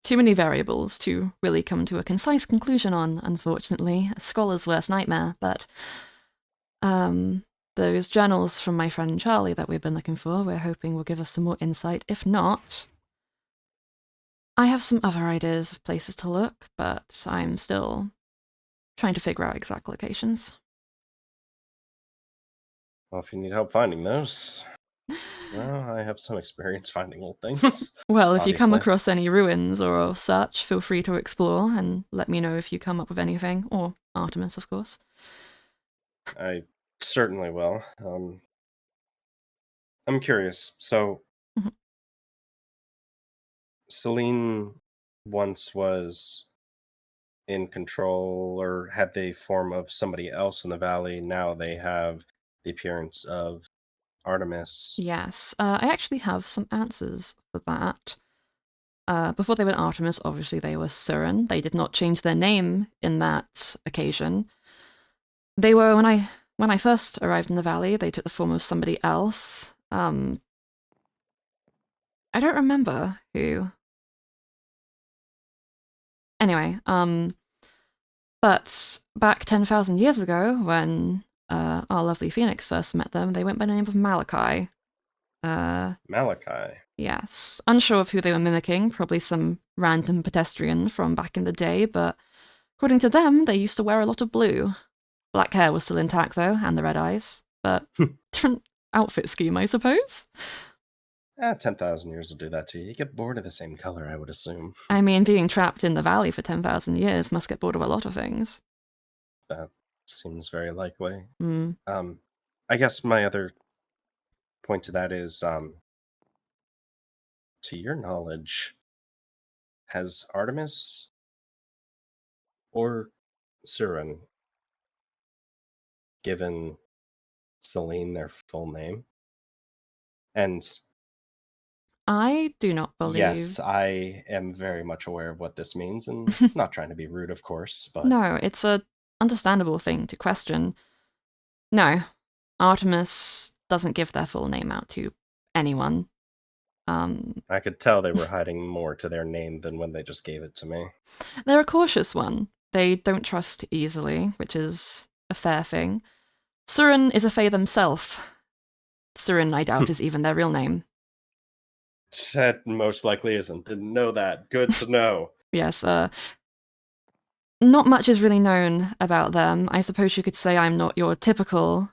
Too many variables to really come to a concise conclusion on, unfortunately. A scholar's worst nightmare, but those journals from my friend Charlie that we've been looking for, we're hoping will give us some more insight. If not, I have some other ideas of places to look, but I'm still trying to figure out exact locations. well, if you need help finding those, well, I have some experience finding old things, Well, if you come obviously. across any ruins or such, feel free to explore and let me know if you come up with anything, or Artemis, of course. I certainly will. I'm curious. So, Mhm. Celine once was in control or had the form of somebody else in the valley. Now they have the appearance of Artemis. Yes, I actually have some answers for that. Before they were Artemis, obviously they were Surin. They did not change their name in that occasion. They were when I first arrived in the valley. They took the form of somebody else. I don't remember who. Anyway, but back 10,000 years ago, when our lovely Phoenix first met them, they went by the name of Malachi. Uh, Malachi. yes, unsure of who they were mimicking. Probably some random pedestrian from back in the day, but according to them, they used to wear a lot of blue. Black hair was still intact, though, and the red eyes. But different outfit scheme, I suppose. 10,000 years will do that to you. You get bored of the same color, I would assume. I mean, being trapped in the valley for 10,000 years must get bored of a lot of things. That seems very likely. Mm. Um, I guess my other point to that is, to your knowledge, has Artemis or Surin given Celine their full name? And I do not believe. yes, I am very much aware of what this means, and not trying to be rude, of course, but No, it's a understandable thing to question. No, Artemis doesn't give their full name out to anyone. Um, I could tell they were hiding more to their name than when they just gave it to me. they're a cautious one. They don't trust easily, which is a fair thing. Surin is a fae themselves. Surin, I doubt, is even their real name. That most likely isn't. Didn't know that. Good to know. Yes, not much is really known about them. I suppose you could say I'm not your typical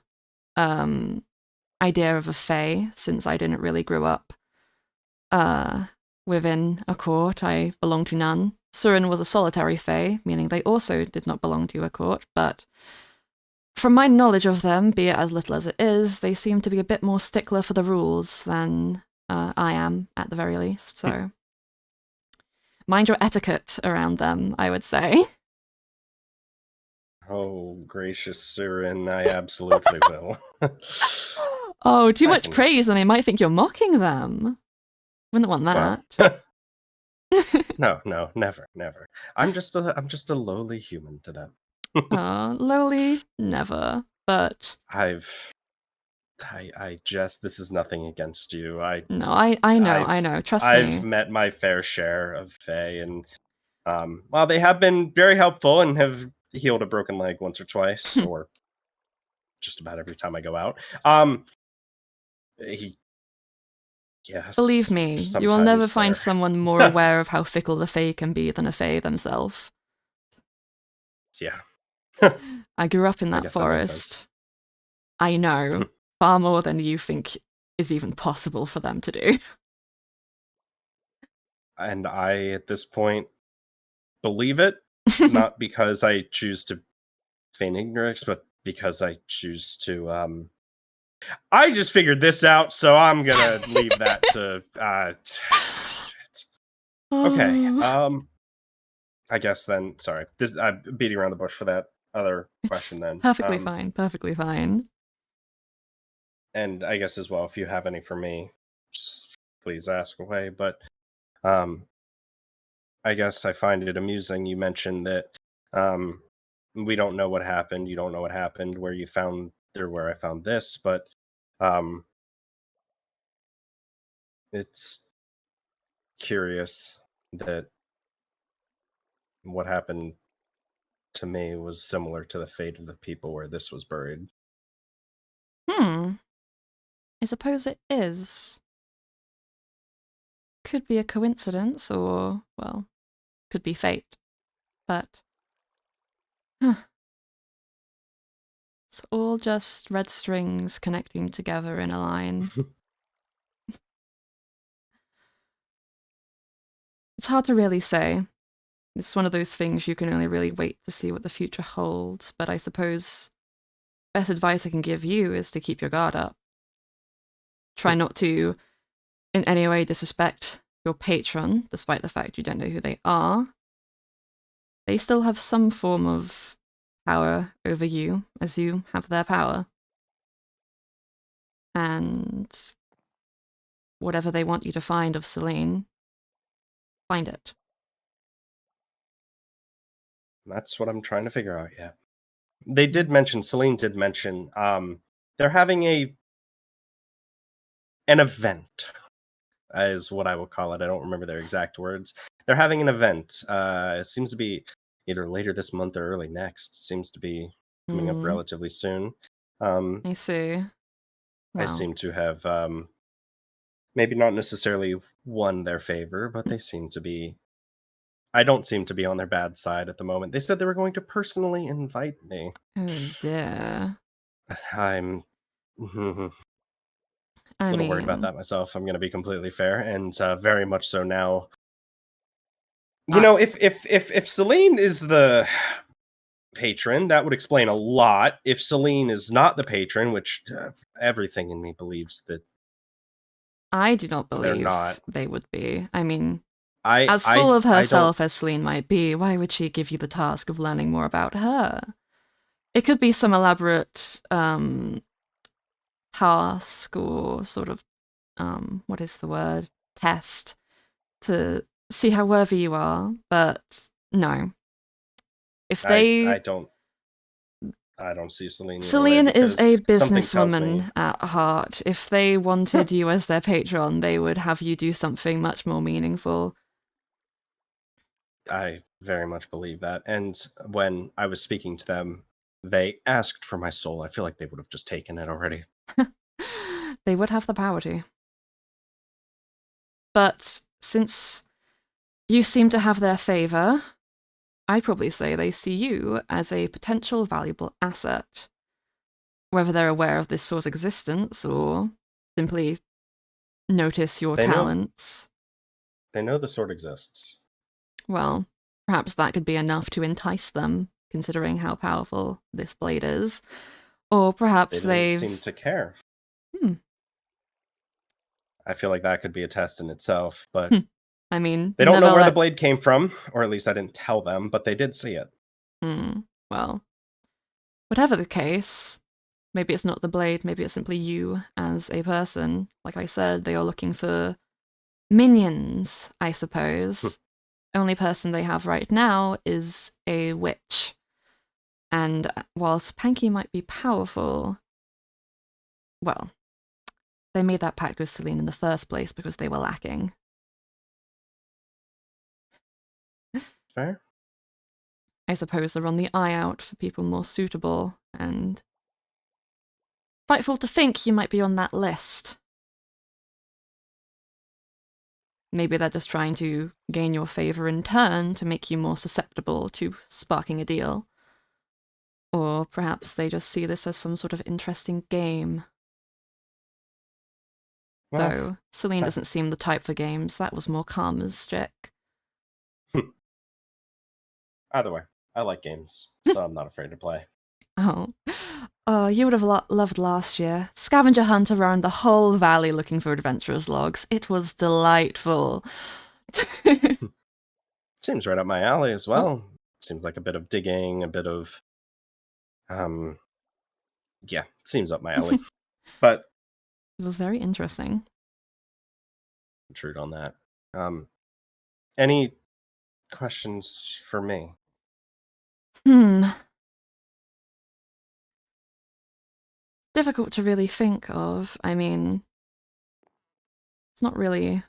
um, idea of a fae, since I didn't really grow up uh, within a court. I belong to none. Surin was a solitary fae, meaning they also did not belong to a court, but from my knowledge of them, be it as little as it is, they seem to be a bit more stickler for the rules than I am, at the very least. So mind your etiquette around them, I would say. Oh, gracious Surin, I absolutely will. Oh, too I much can. praise and they might think you're mocking them. Wouldn't want Well, that. no, no, never, never. I'm just a lowly human to them. Lowly, never. But I've I just this is nothing against you. no, I know, I I've know. Trust I've me. met my fair share of Fae, and while they have been very helpful and have healed a broken leg once or twice, or just about every time I go out. He Believe Yes, me, you will never sometimes find they're someone more aware of how fickle the Fae can be than a Fae themselves. yeah. I grew up in I that guess that makes sense. forest. I know far more than you think is even possible for them to do. And I, at this point, believe it, not because I choose to feign ignorance, but because I choose to. I just figured this out, so I'm gonna leave that to. Shit. Okay. Oh, I guess then. Sorry, this I'm beating around the bush for that other it's question. Then, perfectly fine, perfectly fine. and I guess as well, if you have any for me, just please ask away. But um, I guess I find it amusing. You mentioned that um, we don't know what happened. You don't know what happened where you found there, where I found this, but um, it's curious that what happened to me was similar to the fate of the people where this was buried. Hmm. I suppose it is. Could be a It's, coincidence, or, well, could be fate. But, huh, it's all just red strings connecting together in a line. It's hard to really say. It's one of those things you can only really wait to see what the future holds, but I suppose best advice I can give you is to keep your guard up. Try not to in any way disrespect your patron, despite the fact you don't know who they are. They still have some form of power over you, as you have their power. And whatever they want you to find of Celine, find it. that's what I'm trying to figure out. Yeah, they did mention. Celine did mention they're having a an event, is what I will call it. I don't remember their exact words. They're having an event. It seems to be either later this month or early next. Seems to be coming up Mm, relatively soon. Um, I see. I Well, seem to have maybe not necessarily won their favor, but they seem to be. I don't seem to be on their bad side at the moment. They said they were going to personally invite me. oh dear. I'm a I little worried about mean, that myself. I'm going to be completely fair, and very much so now. You I, know, if Celine is the patron, that would explain a lot. If Celine is not the patron, which everything in me believes that I do not they're not, believe they would be. I mean, I as full I of I don't. herself as Celine might be, why would she give you the task of learning more about her? It could be some elaborate task or sort of what is the word? Test to see how worthy you are, but no. If I they I don't. I don't see Celine either way Celine is because a something tells me businesswoman at heart. If they wanted you as their patron, they would have you do something much more meaningful. I very much believe that. And when I was speaking to them, they asked for my soul. I feel like they would have just taken it already. They would have the power to. But since you seem to have their favor, I'd probably say they see you as a potential valuable asset. Whether they're aware of this source's existence or simply notice your They know talents, they know the sword exists. well, perhaps that could be enough to entice them, considering how powerful this blade is. Or They perhaps didn't seem they've. to care. Hmm, I feel like that could be a test in itself, but hmm. I mean, they don't know never where the let. blade came from, or at least I didn't tell them, but they did see it. Hmm, well, whatever the case, maybe it's not the blade, maybe it's simply you as a person. Like I said, they are looking for minions, I suppose. Only person they have right now is a witch. And whilst Panky might be powerful, well, they made that pact with Celine in the first place because they were lacking. Fair? I suppose they're on the eye out for people more suitable, and frightful to think you might be on that list. Maybe they're just trying to gain your favor in turn to make you more susceptible to sparking a deal. Or perhaps they just see this as some sort of interesting game. Well, Though Celine doesn't seem the type for games, that was more Karma's stick. either way, I like games, so I'm not afraid to play. Oh. Oh, you would have loved last year. Scavenger hunt around the whole valley looking for adventurers' logs. It was delightful. Seems right up my alley as Oh, well. Seems like a bit of digging, a bit of um yeah, seems up my alley. But It was very interesting. Intrude on that. Any questions for me? Hmm. Difficult to really think of. I mean, it's not really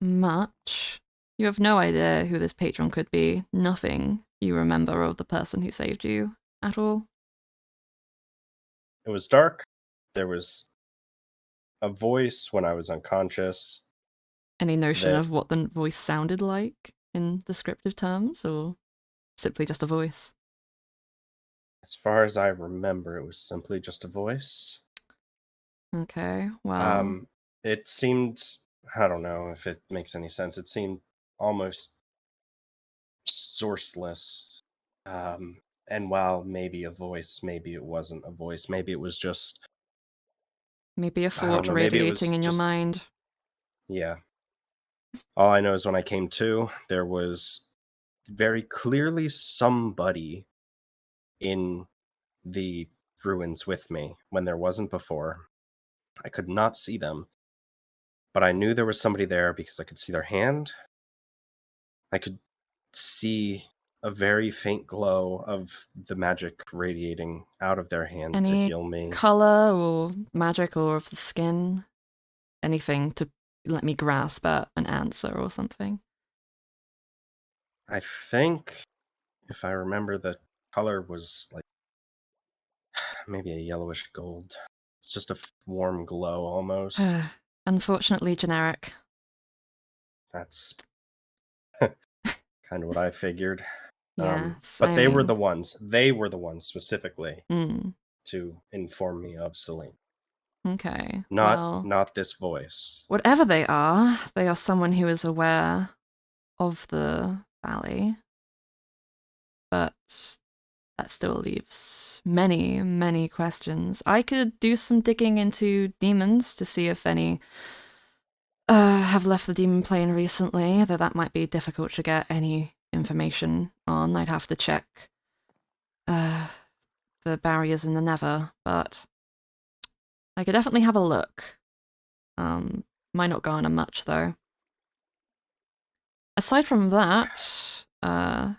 much. You have no idea who this patron could be. Nothing you remember of the person who saved you at all. It was dark. There was a voice when I was unconscious Any notion that, of what the voice sounded like in descriptive terms, or simply just a voice? as far as I remember, it was simply just a voice. Okay, well, Um, it seemed, I don't know if it makes any sense. It seemed almost sourceless. Um, and while maybe a voice, maybe it wasn't a voice. Maybe it was just, maybe a I don't thought know. Maybe it radiating was in your just, mind. yeah. All I know is when I came to, there was very clearly somebody in the ruins with me when there wasn't before. I could not see them, but I knew there was somebody there because I could see their hand. I could see a very faint glow of the magic radiating out of their hand to Any heal me. color or magic or of the skin? Anything to let me grasp at an answer or something? I think, if I remember, the color was like maybe a yellowish gold. It's just a warm glow almost. Unfortunately, generic. That's kind of what I figured. Yes, But I mean, they were the ones specifically mm, to inform me of Celine. okay. Not Well, not this voice. whatever they are someone who is aware of the valley, but that still leaves many, many questions. I could do some digging into demons to see if any have left the demon plane recently, though that might be difficult to get any information on. I'd have to check uh, the barriers in the Nether, but I could definitely have a look. Might not garner much though. Aside from that, I'm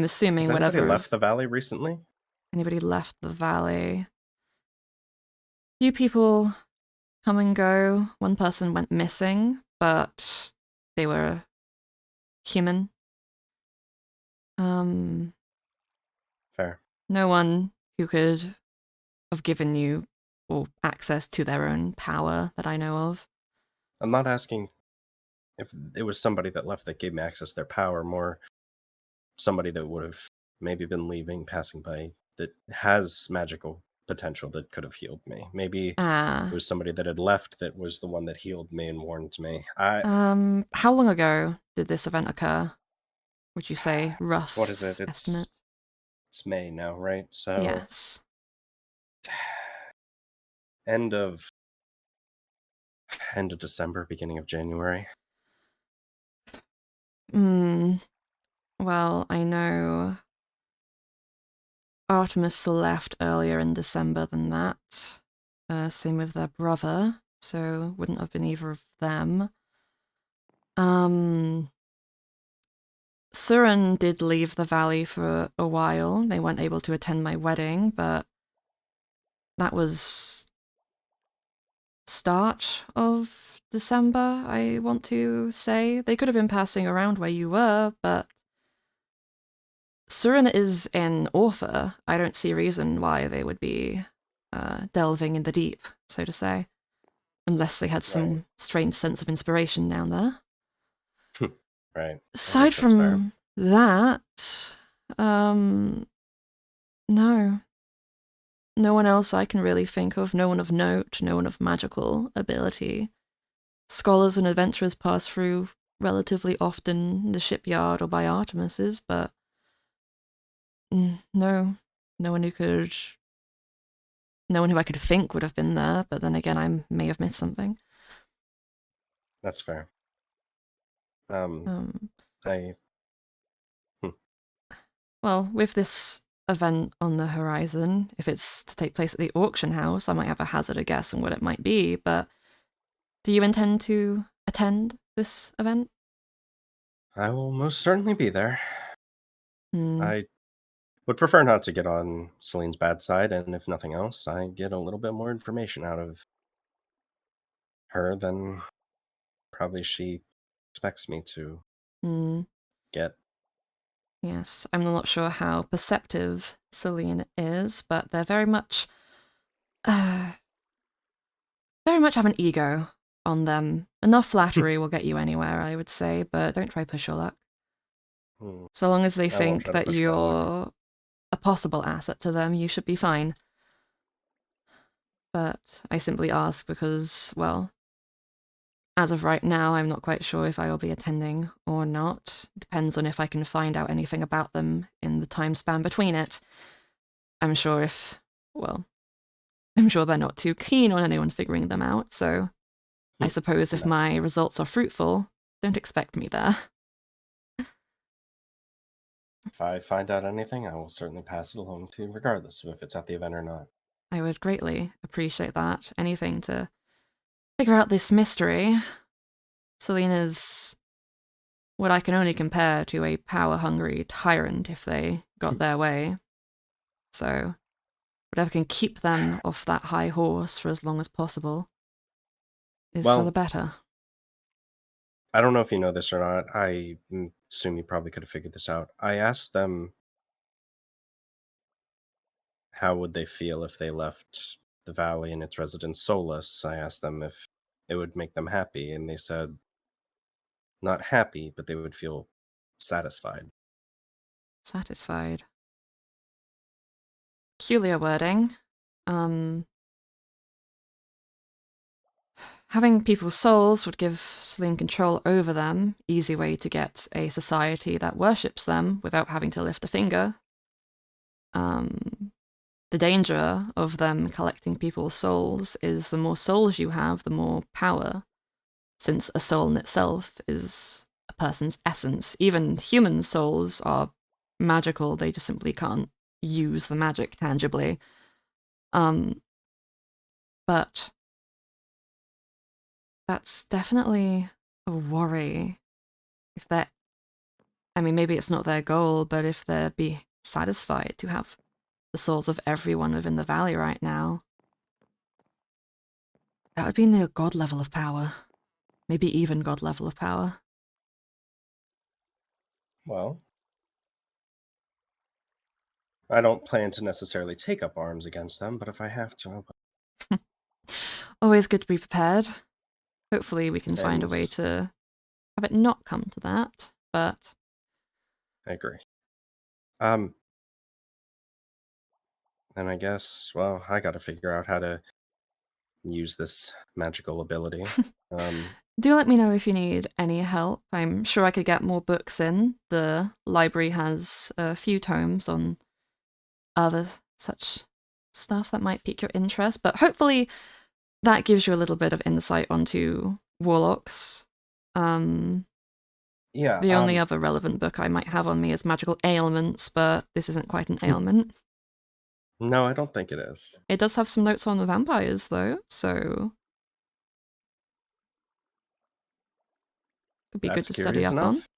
assuming Has anybody whatever left the valley recently? anybody left the valley. Few people come and go. One person went missing, but they were human. Um, Fair. no one who could have given you or access to their own power that I know of. I'm not asking if it was somebody that left that gave me access to their power, more somebody that would have maybe been leaving, passing by, that has magical potential that could have healed me. Maybe it Ah, was somebody that had left that was the one that healed me and warned me. I how long ago did this event occur? Would you say what is it? rough estimate? It's May now, right? So Yes. end of end of December, beginning of January. Hmm. Well, I know Artemis left earlier in December than that. Same with their brother, so wouldn't have been either of them. Um, Surin did leave the valley for a while. They weren't able to attend my wedding, but that was start of December, I want to say. They could have been passing around where you were, but Surin is an author. I don't see a reason why they would be delving in the deep, so to say, unless they had Right. some strange sense of inspiration down there. Right. I Aside guess that's fair. from that, um, no. No one else I can really think of, no one of note, no one of magical ability. Scholars and adventurers pass through relatively often in the shipyard or by Artemis's, but no, no one who could, no one who I could think would have been there. But then again, I may have missed something. That's fair. Um, Um, I hmm, well, with this event on the horizon. If it's to take place at the auction house, I might have a hazard a guess on what it might be, but do you intend to attend this event? I will most certainly be there. Hmm. I would prefer not to get on Celine's bad side, and if nothing else, I get a little bit more information out of her than probably she expects me to Hmm. get. Yes, I'm not sure how perceptive Celine is, but they're uh, very much have an ego on them. Enough flattery will get you anywhere, I would say, but don't try push your luck. Hmm, So long as they I won't think try to that push my luck. you're a possible asset to them, you should be fine. But I simply ask because, well, as of right now, I'm not quite sure if I will be attending or not. Depends on if I can find out anything about them in the time span between it. I'm sure if, well, I'm sure they're not too keen on anyone figuring them out, so I suppose if No. my results are fruitful, don't expect me there. If I find out anything, I will certainly pass it along to you, regardless of if it's at the event or not. I would greatly appreciate that. Anything to figure out this mystery. Selena's what I can only compare to a power hungry tyrant if they got their way. So, whatever can keep them off that high horse for as long as possible is for the Well, better. I don't know if you know this or not. I assume you probably could have figured this out. I asked them how would they feel if they left the valley and its residents soulless. I asked them if it would make them happy, and they said not happy, but they would feel satisfied. Satisfied. Peculiar wording. Um, Having people's souls would give Celine control over them, easy way to get a society that worships them without having to lift a finger. Um, the danger of them collecting people's souls is the more souls you have, the more power, since a soul in itself is a person's essence. Even human souls are magical, they just simply can't use the magic tangibly. Um, but that's definitely a worry. If they're, I mean, maybe it's not their goal, but if they're be satisfied to have the souls of everyone within the valley right now, that would be near god level of power. Maybe even god level of power. Well, I don't plan to necessarily take up arms against them, but if I have to, I will. Always good to be prepared. Hopefully, we can find a And way to have it not come to that, but I agree. Um, and I guess, well, I got to figure out how to use this magical ability. Um, do let me know if you need any help. I'm sure I could get more books in. The library has a few tomes on other such stuff that might pique your interest, but hopefully that gives you a little bit of insight onto warlocks. Um, yeah. the only other relevant book I might have on me is Magical Ailments, but this isn't quite an ailment. No, I don't think it is. It does have some notes on the vampires, though, so it'd be good That's to study curious up on. enough.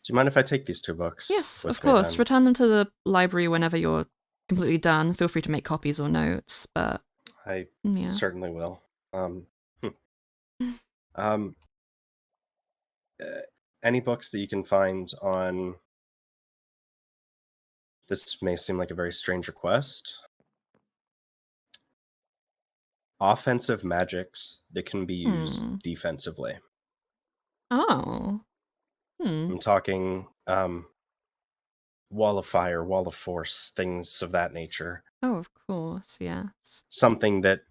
Do you mind if I take these two books Yes, of with me course. then? Return them to the library whenever you're completely done. Feel free to make copies or notes, but I yeah. certainly will. Hmm. um, uh, any books that you can find on this may seem like a very strange request. Offensive magics that can be used Hmm. defensively. Oh. Hmm. I'm talking wall of fire, wall of force, things of that nature. Oh, of course, yes. Something that,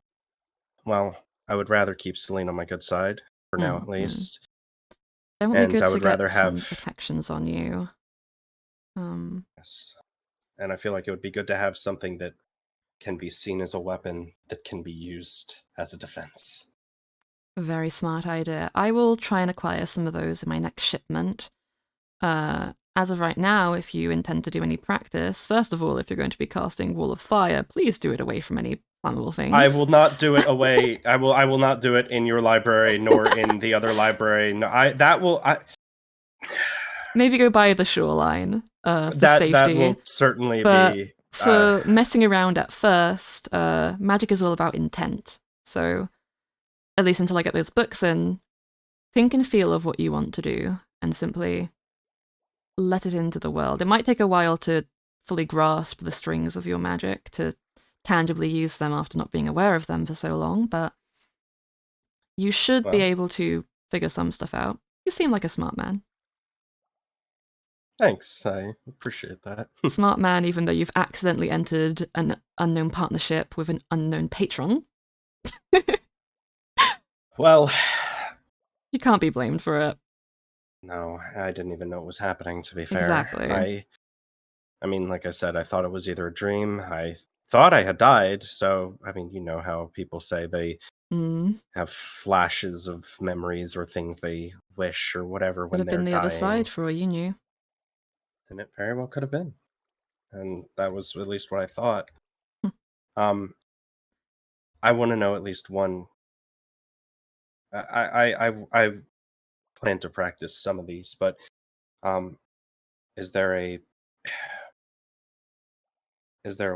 well, I would rather keep Celine on my good side, for now at Mm-hmm. least. It would be And good I to would get rather some have, protections on you. yes, and I feel like it would be good to have something that can be seen as a weapon that can be used as a defense. A very smart idea. I will try and acquire some of those in my next shipment. as of right now, if you intend to do any practice, first of all, if you're going to be casting Wall of Fire, please do it away from any flammable things. I will not do it away. I will not do it in your library nor in the other library. No, Maybe go by the shoreline for safety. That will certainly but be for messing around at first, magic is all about intent. So at least until I get those books in, think and feel of what you want to do and simply let it into the world. It might take a while to fully grasp the strings of your magic, to tangibly use them after not being aware of them for so long, but you should be able to figure some stuff out. You seem like a smart man. Thanks, I appreciate that. Smart man, even though you've accidentally entered an unknown partnership with an unknown patron. Well, you can't be blamed for it. No, I didn't even know it was happening, to be fair. Exactly. I mean, like I said, I thought it was either a dream. I thought I had died, so, I mean, you know how people say they have flashes of memories or things they wish or whatever when they're dying. Could have been the other side for all you knew. And it very well could have been. And that was at least what I thought. I want to know at least one. I plan to practice some of these, but is there a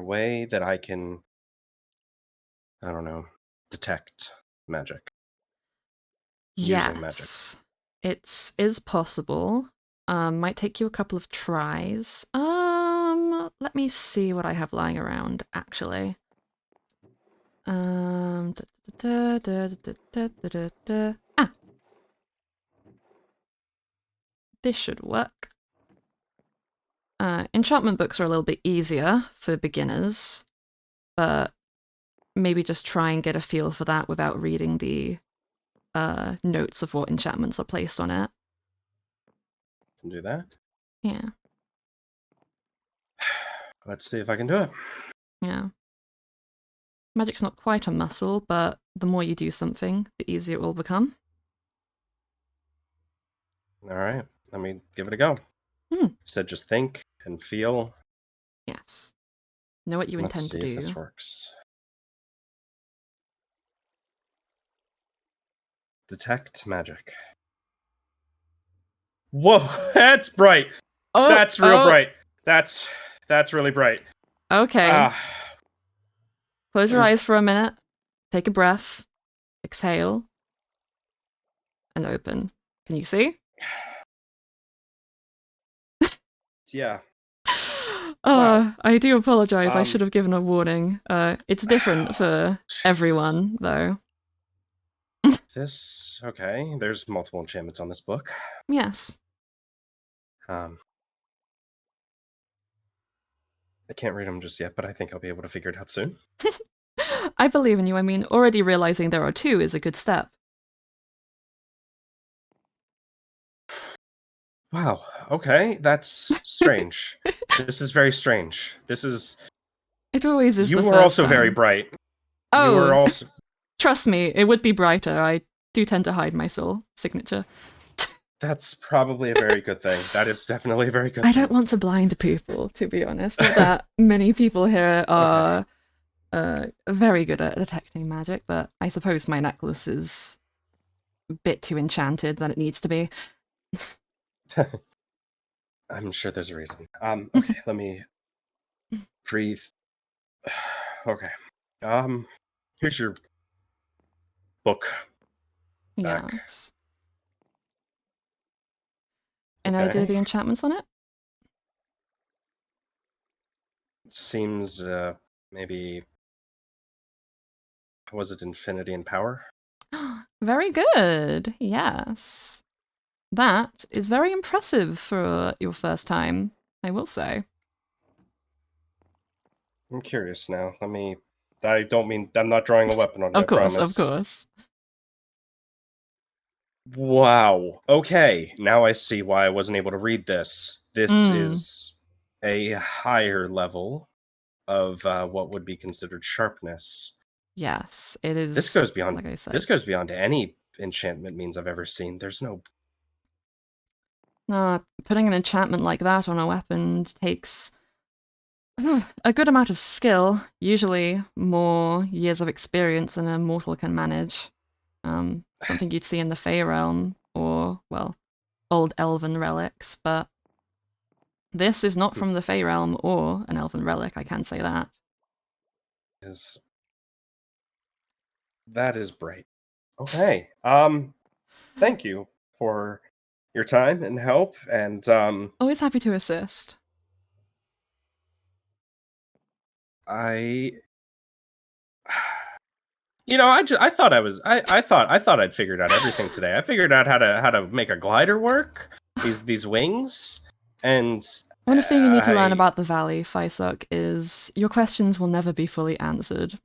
way that I can, I don't know, detect magic? Using magic. Yes, it is possible. Might take you a couple of tries. Let me see what I have lying around, actually. Ah. This should work. Enchantment books are a little bit easier for beginners, but maybe just try and get a feel for that without reading the notes of what enchantments are placed on it. Can do that? Yeah. Let's see if I can do it. Yeah. Magic's not quite a muscle, but the more you do something, the easier it will become. All right, let me give it a go. So just think and feel. Yes. Know what you intend to do. Let's see if this works. Detect magic. Whoa, that's bright. Oh, that's real bright. That's really bright. Okay. Close your eyes for a minute. Take a breath. Exhale. And open. Can you see? Yeah. Wow. I do apologize. I should have given a warning. It's different for everyone, though. Okay, there's multiple enchantments on this book. Yes. I can't read them just yet, but I think I'll be able to figure it out soon. I believe in you. I mean, already realizing there are two is a good step. Wow, okay, that's strange. This is very strange. This is... It always is. You the were first also time. very bright. Oh, you were also... Trust me, it would be brighter. I do tend to hide my soul signature. That's probably a very good thing. That is definitely a very good thing. I don't want to blind people, to be honest. Not that many people here are very good at detecting magic, but I suppose my necklace is a bit too enchanted than it needs to be. I'm sure there's a reason. Okay, let me breathe. Okay. Here's your book. Back. Yes. Any idea of the enchantments on it? Seems maybe... Was it Infinity and Power? Very good. Yes. That is very impressive for your first time, I will say. I'm curious now. I don't mean... I'm not drawing a weapon on you, Of course, I promise. of course. Wow. Okay, now I see why I wasn't able to read this. This is a higher level of what would be considered sharpness. Yes, it is. This goes beyond, like I said. This goes beyond any enchantment means I've ever seen. There's no... putting an enchantment like that on a weapon takes a good amount of skill, usually more years of experience than a mortal can manage. Something you'd see in the Fey realm or, well, old elven relics, but this is not from the Fey realm or an elven relic, I can say that. Is that is bright. Okay. Thank you for your time and help, and Always happy to assist. I I thought I thought I'd figured out everything today. I figured out how to make a glider work, these wings, and One thing you need to learn I about the Valley, Faisok, is your questions will never be fully answered.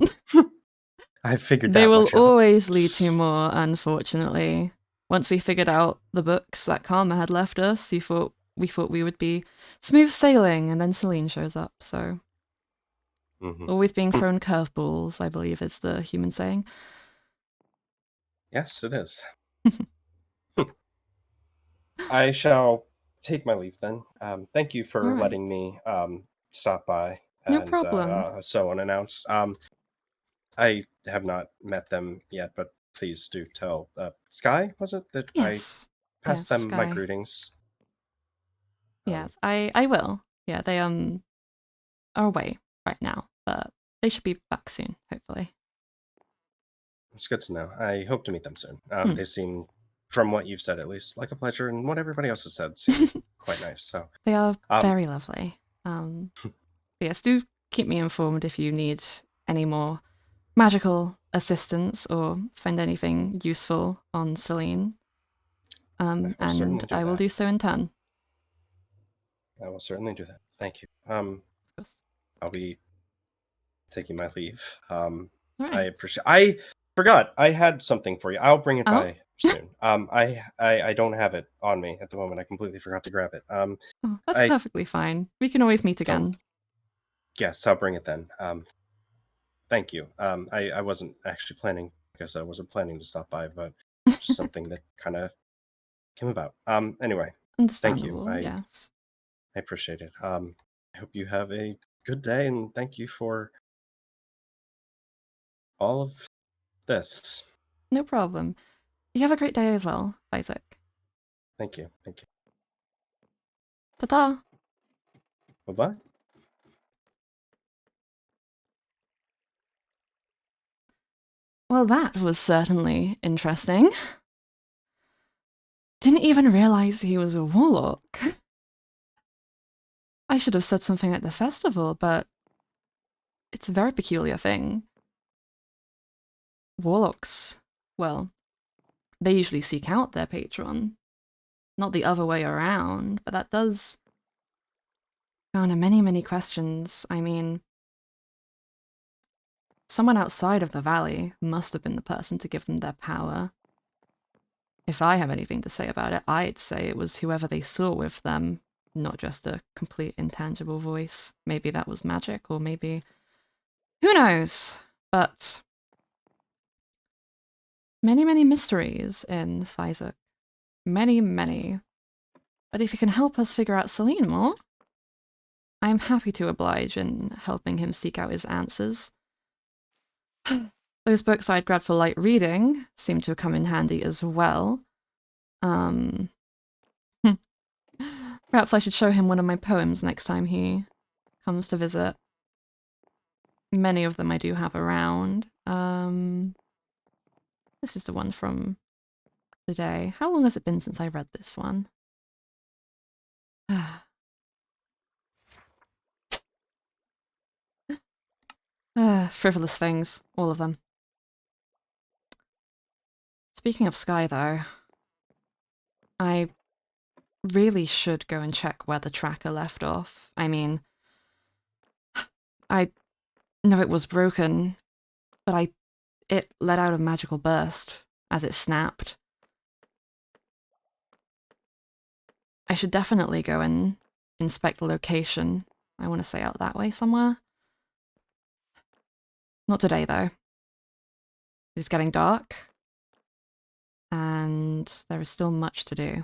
I figured They that will much out. always lead to more, unfortunately. Once we figured out the books that Karma had left us, we thought we would be smooth sailing, and then Celine shows up, so Mhm. always being thrown curveballs, I believe is the human saying. Yes, it is. I shall take my leave then. Thank you for Alright. letting me stop by No and problem. so unannounced. I have not met them yet, but please do tell Sky, was it, that I Yes. Yes, passed them my Sky. greetings. Um, Yes, I will. Yeah, they are away right now, but they should be back soon, hopefully. it's good to know. I hope to meet them soon. Hmm. They seem, from what you've said at least, like a pleasure, and what everybody else has said seem quite nice. So, They are um, very lovely. Yes, do keep me informed if you need any more magical assistance or find anything useful on Celine. I will And certainly do I will that. do so in turn. I will certainly do that. Thank you. Of course. I'll be taking my leave. All I right. appreciate. I forgot. I had something for you. I'll bring it Oh, by soon. I don't have it on me at the moment. I completely forgot to grab it. oh, that's I perfectly fine. We can always meet so again. yes, I'll bring it then. Thank you. I wasn't actually planning. I guess I wasn't planning to stop by, but just something that kind of came about. Anyway, thank you. Understandable, yes. I appreciate it. I hope you have a good day, and thank you for all of this. No problem. You have a great day as well, Isaac. Thank you. Thank you. Ta ta! Bye bye. Well, that was certainly interesting. Didn't even realize he was a warlock. I should have said something at the festival, but it's a very peculiar thing. Warlocks, well, they usually seek out their patron, not the other way around, but that does garner many, many questions. I mean, someone outside of the valley must have been the person to give them their power. If I have anything to say about it, I'd say it was whoever they saw with them, not just a complete intangible voice. Maybe that was magic, or maybe. Who knows? But many, many mysteries in Pfizer. Many, many. But if you can help us figure out Celine more, I am happy to oblige in helping him seek out his answers. Those books I'd grabbed for light reading seem to come in handy as well. Um, Perhaps I should show him one of my poems next time he comes to visit. Many of them I do have around. This is the one from the day. How long has it been since I read this one? Frivolous things, all of them. Speaking of Sky, though, I really should go and check where the tracker left off. I mean, I know it was broken, but it let out a magical burst as it snapped. I should definitely go and inspect the location. I want to say out that way somewhere. Not today, though. It's getting dark, and there is still much to do.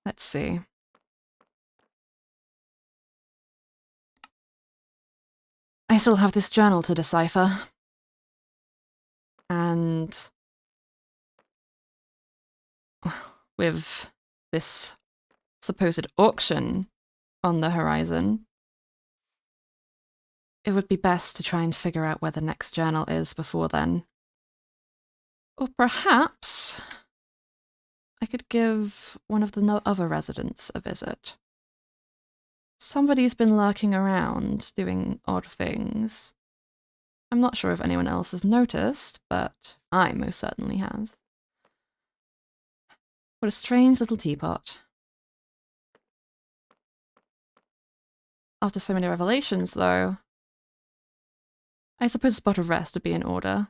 Let's see. I still have this journal to decipher. And with this supposed auction on the horizon, it would be best to try and figure out where the next journal is before then. Or perhaps I could give one of the other residents a visit. Somebody's been lurking around, doing odd things. I'm not sure if anyone else has noticed, but I most certainly has. What a strange little teapot. After so many revelations, though, I suppose a spot of rest would be in order.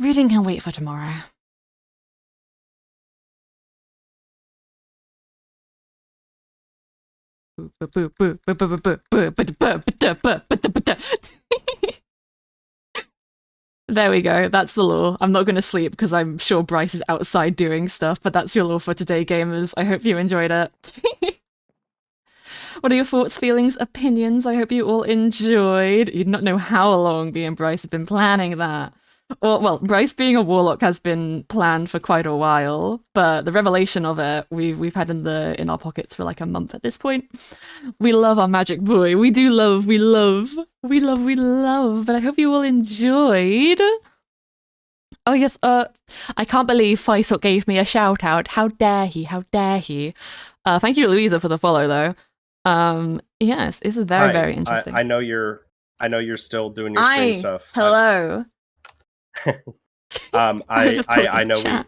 Reading can wait for tomorrow. There we go, that's the lore. I'm not going to sleep because I'm sure Bryce is outside doing stuff, but that's your lore for today, gamers. I hope you enjoyed it. What are your thoughts, feelings, opinions? I hope you all enjoyed. You do not know how long me and Bryce have been planning that. Well, Bryce being a warlock has been planned for quite a while, but the revelation of it we've had in our pockets for like a month at this point. We love our magic boy. We love. But I hope you all enjoyed. Oh yes, I can't believe Faisal gave me a shout out. How dare he? How dare he? Thank you, Louisa, for the follow though. Yes, this is very interesting. I know you're still doing your stream stuff. Hello. I know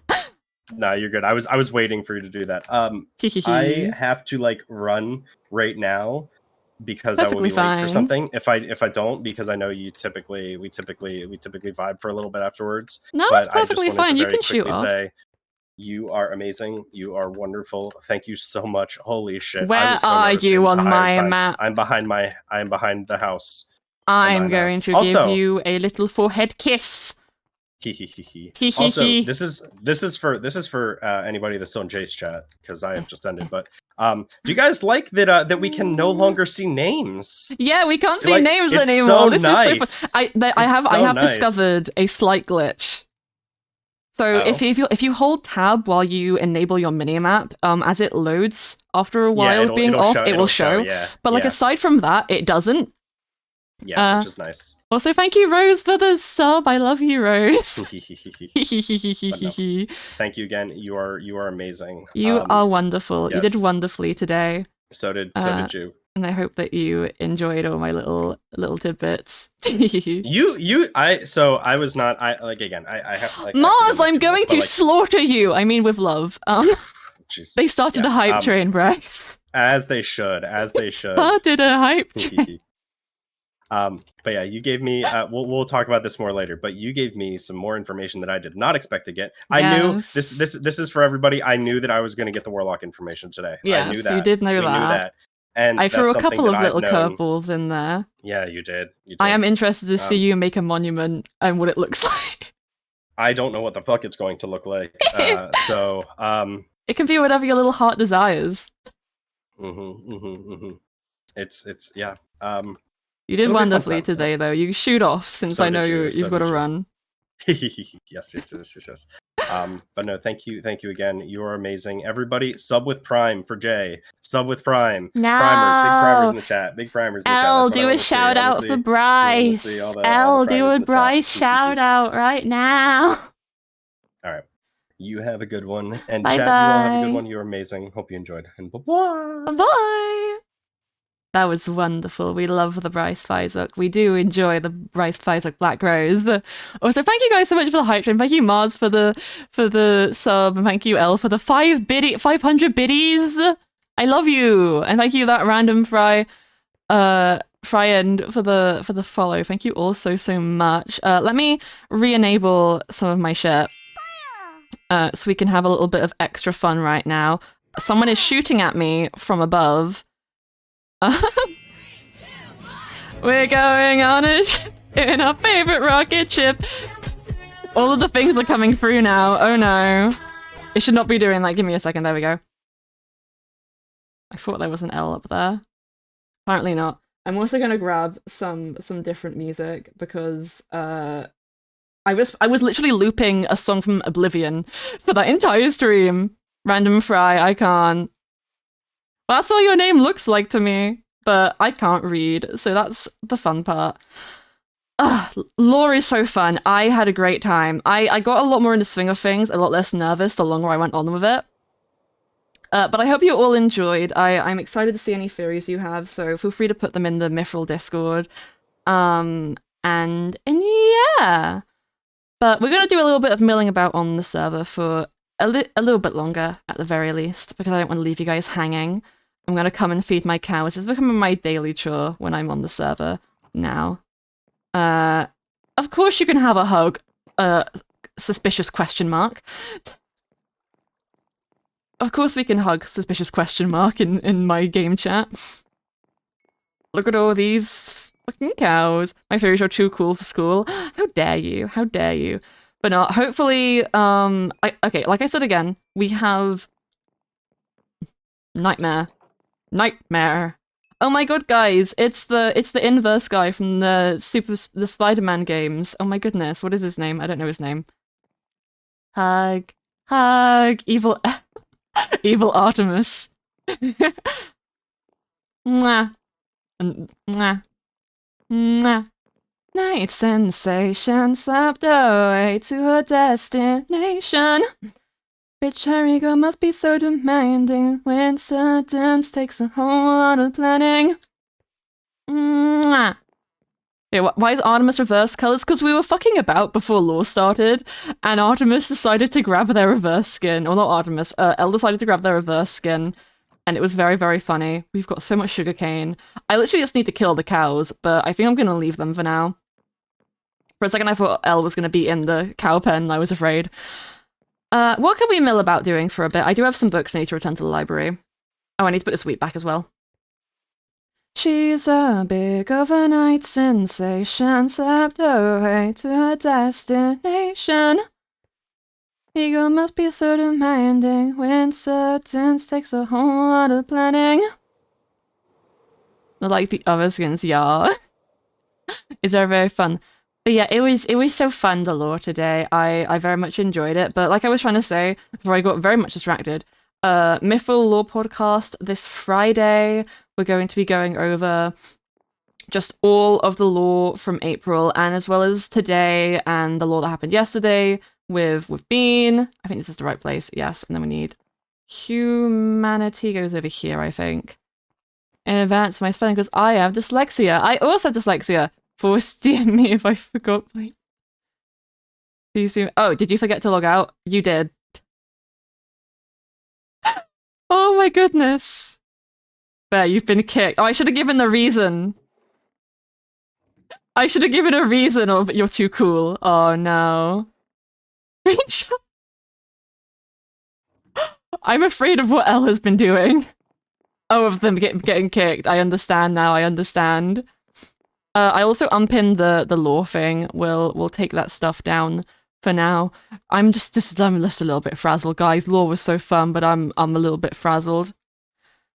No, you're good. I was waiting for you to do that. I have to like run right now because I will be late for something. If I don't, because I know we typically vibe for a little bit afterwards. No, that's perfectly fine. You can shoot off. Say, you are amazing. You are wonderful. Thank you so much. Holy shit! Where are you on my map? I'm behind the house. I'm going to give you a little forehead kiss. Also, this is for anybody that's on Jay's chat because I have just ended. But do you guys like that we can no longer see names? Yeah, we can't see names anymore. So this nice. is so fun. I have discovered a slight glitch. So if you hold tab while you enable your minimap, as it loads after a while being off, it will show. But like aside from that, it doesn't. Yeah, which is nice. Also, thank you, Rose, for the sub. I love you, Rose. No, thank you again. You are amazing. You are wonderful. Yes. You did wonderfully today. So did you. And I hope that you enjoyed all my little tidbits. I was not. I have like Mars. I'm going to slaughter you. I mean, with love. They started a hype train, Bryce. As they should. Started a hype train. But yeah, you gave me we'll talk about this more later, but you gave me some more information that I did not expect to get. I knew this is for everybody. I knew that I was going to get the warlock information today. Yes, I knew that. You did know we that. Knew that. And I threw a couple of little curveballs in there. Yeah, you did. I am interested to see you make a monument and what it looks like. I don't know what the fuck it's going to look like. It can be whatever your little heart desires. It's yeah. You did wonderfully today, though. You shoot off since I know you've got to run. Yes. But no, thank you again. You are amazing. Everybody, sub with Prime for Jay. Sub with Prime. No. Primers, big primers in the chat. Elle, do a shout out for Bryce. Elle, do a Bryce shout out right now. All right. You have a good one. And bye chat, you all have a good one. You're amazing. Hope you enjoyed. And bye-bye. Bye. That was wonderful. We love the Bryce Fizuk. We do enjoy the Bryce Fizuk Black Rose. Also, thank you guys so much for the hype train. Thank you, Mars, for the sub, and thank you, Elle, for the 500 biddies. I love you, and thank you that random Fry end for the follow. Thank you all so much. Let me re-enable some of my shit, so we can have a little bit of extra fun right now. Someone is shooting at me from above. We're going on in our favorite rocket ship. All of the things are coming through now. Oh no. It should not be doing that. Give me a second. There we go. I thought there was an L up there. Apparently not. I'm also gonna grab some different music because I was literally looping a song from Oblivion for that entire stream. Random Fry, I can't. Well, that's what your name looks like to me, but I can't read, so that's the fun part. Lore is so fun. I had a great time. I got a lot more in the swing of things, a lot less nervous the longer I went on with it. But I hope you all enjoyed. I'm excited to see any theories you have, so feel free to put them in the Mythrill Discord. And yeah. But we're going to do a little bit of milling about on the server for a little bit longer, at the very least, because I don't want to leave you guys hanging. I'm going to come and feed my cows. It's becoming my daily chore when I'm on the server now. Of course you can have a hug. Suspicious question mark. Of course we can hug suspicious question mark in my game chat. Look at all these fucking cows. My fairies are too cool for school. How dare you? How dare you? But no, hopefully, okay, like I said again, we have Nightmare. Oh my god, guys, it's the inverse guy from the Spider-Man games. Oh my goodness, what is his name? I don't know his name. Hug, evil, evil Artemis. Mwah, mwah, mwah. Night sensation slapped away to her destination. Bitch, her ego must be so demanding when sentence takes a whole lot of planning. Mwah. Yeah, why is Artemis reverse colors? Because we were fucking about before lore started, and Artemis decided to grab their reverse skin. Or not Artemis, Elle decided to grab their reverse skin, and it was very, very funny. We've got so much sugarcane. I literally just need to kill the cows, but I think I'm gonna leave them for now. For a second I thought Elle was gonna be in the cow pen, and I was afraid. What can we mill about doing for a bit? I do have some books I need to return to the library. Oh, I need to put the sweet back as well. She's a big overnight sensation, slapped away to her destination. Ego must be so demanding when sentence takes a whole lot of planning. Like the other skins, yeah. It's very, very fun. But yeah, it was so fun, the lore today. I very much enjoyed it. But like I was trying to say before I got very much distracted, Mythrill Lore Podcast this Friday, we're going to be going over just all of the lore from April, and as well as today and the lore that happened yesterday with Bean. I think this is the right place, yes. And then we need humanity goes over here, I think. In advance, my spelling, because I have dyslexia. I also have dyslexia. Force DM me if I forgot, please. Oh, did you forget to log out? You did. Oh my goodness. There, you've been kicked. Oh, I should have given the reason. I should have given a reason of you're too cool. Oh no. I'm afraid of what Elle has been doing. Oh, of them getting kicked. I understand now, I understand. I also unpinned the lore thing. We'll take that stuff down for now. I'm just a little bit frazzled, guys. Lore was so fun, but I'm a little bit frazzled.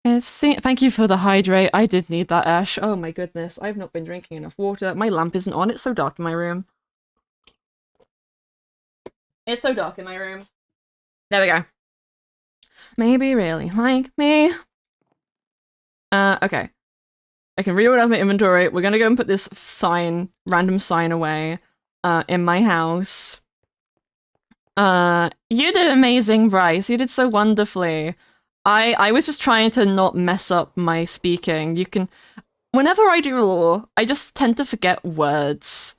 Thank you for the hydrate. I did need that, Ash. Oh my goodness, I've not been drinking enough water. My lamp isn't on. It's so dark in my room. It's so dark in my room. There we go. Maybe really like me. Okay. I can reorganize my inventory. We're gonna go and put this random sign away, in my house. You did amazing, Bryce. You did so wonderfully. I was just trying to not mess up my speaking. Whenever I do lore, I just tend to forget words,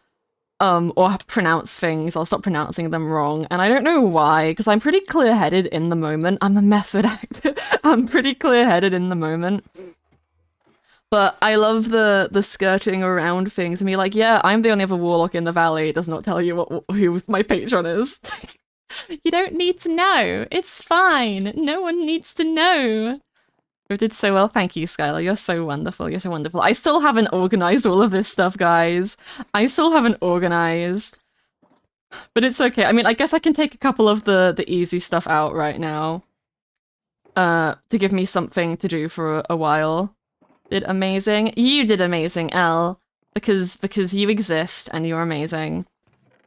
or pronounce things. I'll stop pronouncing them wrong, and I don't know why, because I'm pretty clear-headed in the moment. I'm a method actor. I'm pretty clear-headed in the moment. But I love the skirting around things and be like, yeah, I'm the only other warlock in the valley. It does not tell you who my patron is. You don't need to know. It's fine. No one needs to know. You did so well. Thank you, Skylar. You're so wonderful. You're so wonderful. I still haven't organized all of this stuff, guys. I still haven't organized. But it's okay. I mean, I guess I can take a couple of the easy stuff out right now. To give me something to do for a while. Did amazing. You did amazing, Elle. Because you exist and you're amazing.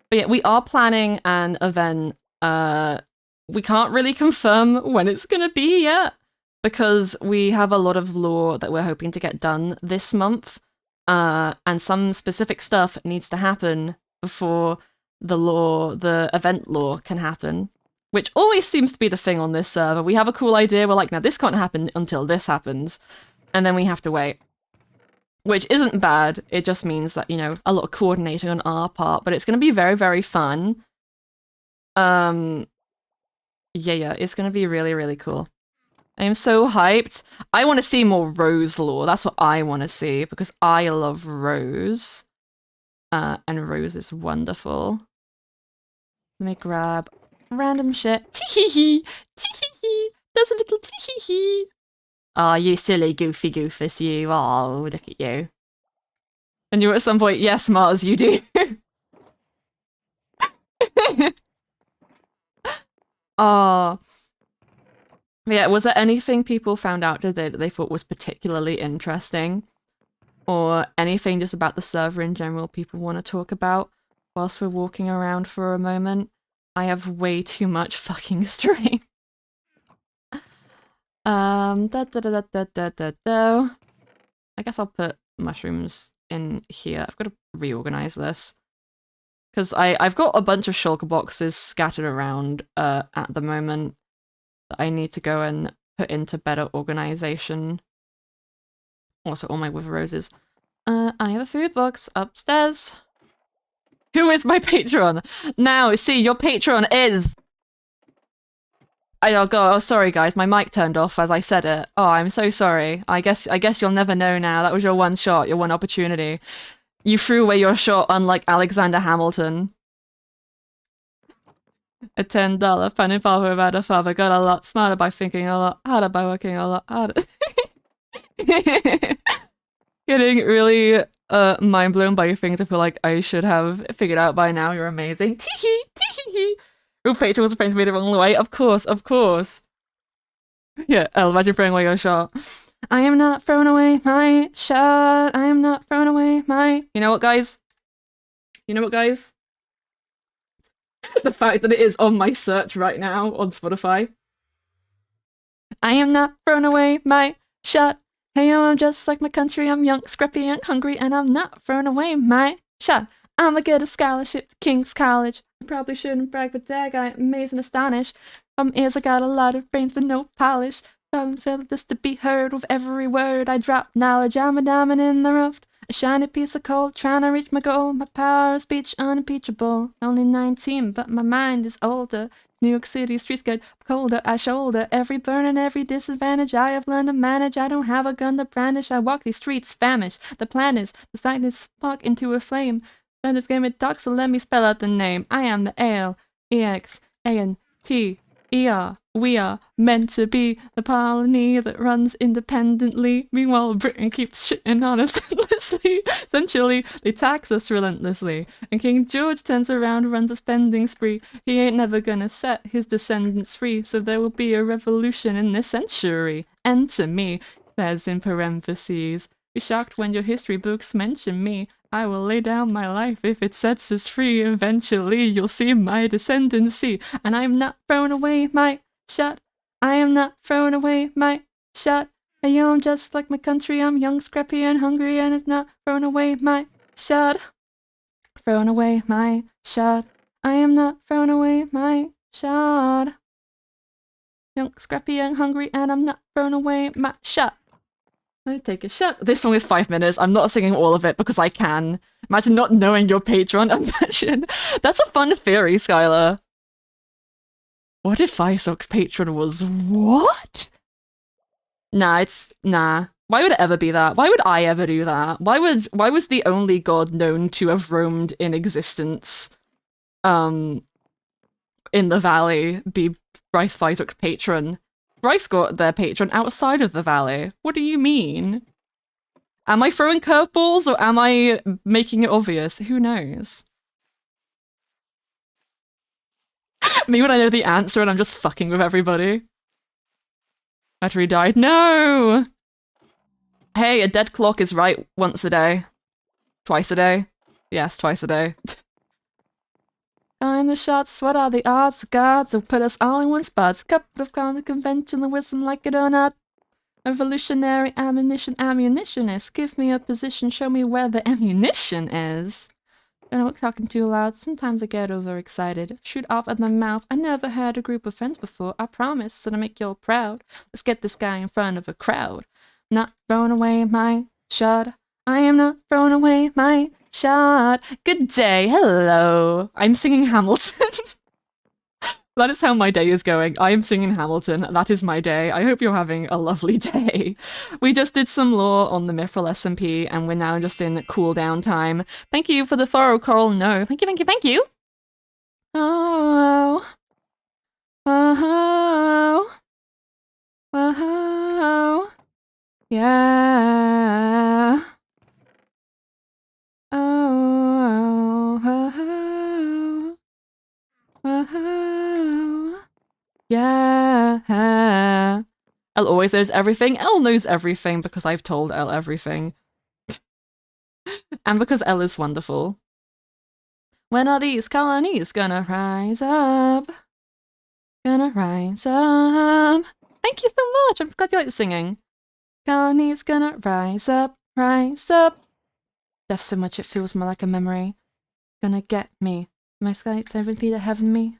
But yeah, we are planning an event. We can't really confirm when it's gonna be yet. Because we have a lot of lore that we're hoping to get done this month. And some specific stuff needs to happen before the event lore can happen. Which always seems to be the thing on this server. We have a cool idea, we're like, now this can't happen until this happens. And then we have to wait. Which isn't bad, it just means that, you know, a lot of coordinating on our part, but it's gonna be very, very fun. Yeah, it's gonna be really, really cool. I am so hyped. I want to see more Rose lore. That's what I want to see, because I love Rose. And Rose is wonderful. Let me grab random shit. Tee-hee-hee! Tee-hee-hee! There's a little tee-hee-hee! Oh, you silly goofy goofus, you. Oh, look at you. And you at some point, yes, Mars, you do. Oh. Yeah, was there anything people found out today that they thought was particularly interesting? Or anything just about the server in general people want to talk about whilst we're walking around for a moment? I have way too much fucking string. I guess I'll put mushrooms in here. I've got to reorganize this. Because I've got a bunch of shulker boxes scattered around at the moment that I need to go and put into better organization. Also, all my wither roses. I have a food box upstairs. Who is my patron? Now, see, your patron is... Oh god, oh sorry guys, my mic turned off as I said it. Oh, I'm so sorry. I guess you'll never know now. That was your one shot, your one opportunity. You threw away your shot unlike Alexander Hamilton. A $10 fan and father without a father got a lot smarter by thinking a lot harder by working a lot harder. Getting really mind blown by things I feel like I should have figured out by now. You're amazing. Tee-hee, tee-hee. Oh, Patron was afraid to be the wrong way. Of course, of course. Yeah, I'll imagine throwing away your shot. I am not throwing away my shot. I am not throwing away my... You know what, guys? You know what, guys? The fact that it is on my search right now on Spotify. I am not throwing away my shot. Hey, yo, I'm just like my country. I'm young, scrappy, and hungry, and I'm not throwing away my shot. I'ma get a scholarship to King's College. I probably shouldn't brag, but dag, I'm amazed and astonished. Is I got a lot of brains but no polish. Fell just to be heard with every word. I drop knowledge. I'm a diamond in the rough. A shiny piece of coal, trying to reach my goal. My power of speech unimpeachable. Only 19, but my mind is older. New York City streets get colder. I shoulder every burn and every disadvantage. I have learned to manage. I don't have a gun to brandish. I walk these streets famished. The plan is to spike this spark into a flame. Vendors gave me dark, so let me spell out the name. I am the ALEXANTER. We are meant to be the colony that runs independently. Meanwhile, Britain keeps shitting on us endlessly. Essentially, they tax us relentlessly. And King George turns around, runs a spending spree. He ain't never gonna set his descendants free, so there will be a revolution in this century. And to me, says in parentheses, be shocked when your history books mention me. I will lay down my life if it sets us free. Eventually, you'll see my descendancy. And I'm not throwing away my shot. I am not throwing away my shot. Hey, yo, I'm just like my country. I'm young, scrappy, and hungry, and it's not throwing away my shot. Throwing away my shot. I am not throwing away my shot. Young, scrappy, and hungry, and I'm not throwing away my shot. I take a shot. This song is 5 minutes. I'm not singing all of it because I can. Imagine not knowing your patron. Imagine. That's a fun theory, Skylar. What if Isok's patron was what? Nah. Why would it ever be that? Why would I ever do that? Why was the only god known to have roamed in existence in the valley be Bryce Isok's patron? Bryce got their patron outside of the valley. What do you mean? Am I throwing curveballs or am I making it obvious? Who knows? Me when I know the answer and I'm just fucking with everybody. Battery died. No! Hey, a dead clock is right once a day. Twice a day. Yes, twice a day. Calling the shots, what are the odds? The gods will put us all in one spot. Couple of conventional wisdom, like it or not. Evolutionary ammunition is. Give me a position, show me where the ammunition is. I know I'm talking too loud, sometimes I get overexcited. Shoot off at the mouth, I never had a group of friends before, I promise, and I make you all proud. Let's get this guy in front of a crowd. Not throwing away my shot. I am not throwing away my shot. Good day, hello. I'm singing Hamilton. That is how my day is going. I am singing Hamilton. That is my day. I hope you're having a lovely day. We just did some lore on the Mythrill SMP, and we're now just in cooldown time. Thank you for the thorough coral. No, thank you, thank you, thank you. Oh, oh, oh, yeah. Oh, oh, oh, yeah. Elle always knows everything. Elle knows everything because I've told Elle everything. And because Elle is wonderful. When are these colonies gonna rise up? Gonna rise up. Thank you so much. I'm glad you like singing. Colonies gonna rise up, rise up. Death so much it feels more like a memory. Gonna get me. My sights every feet ahead of me.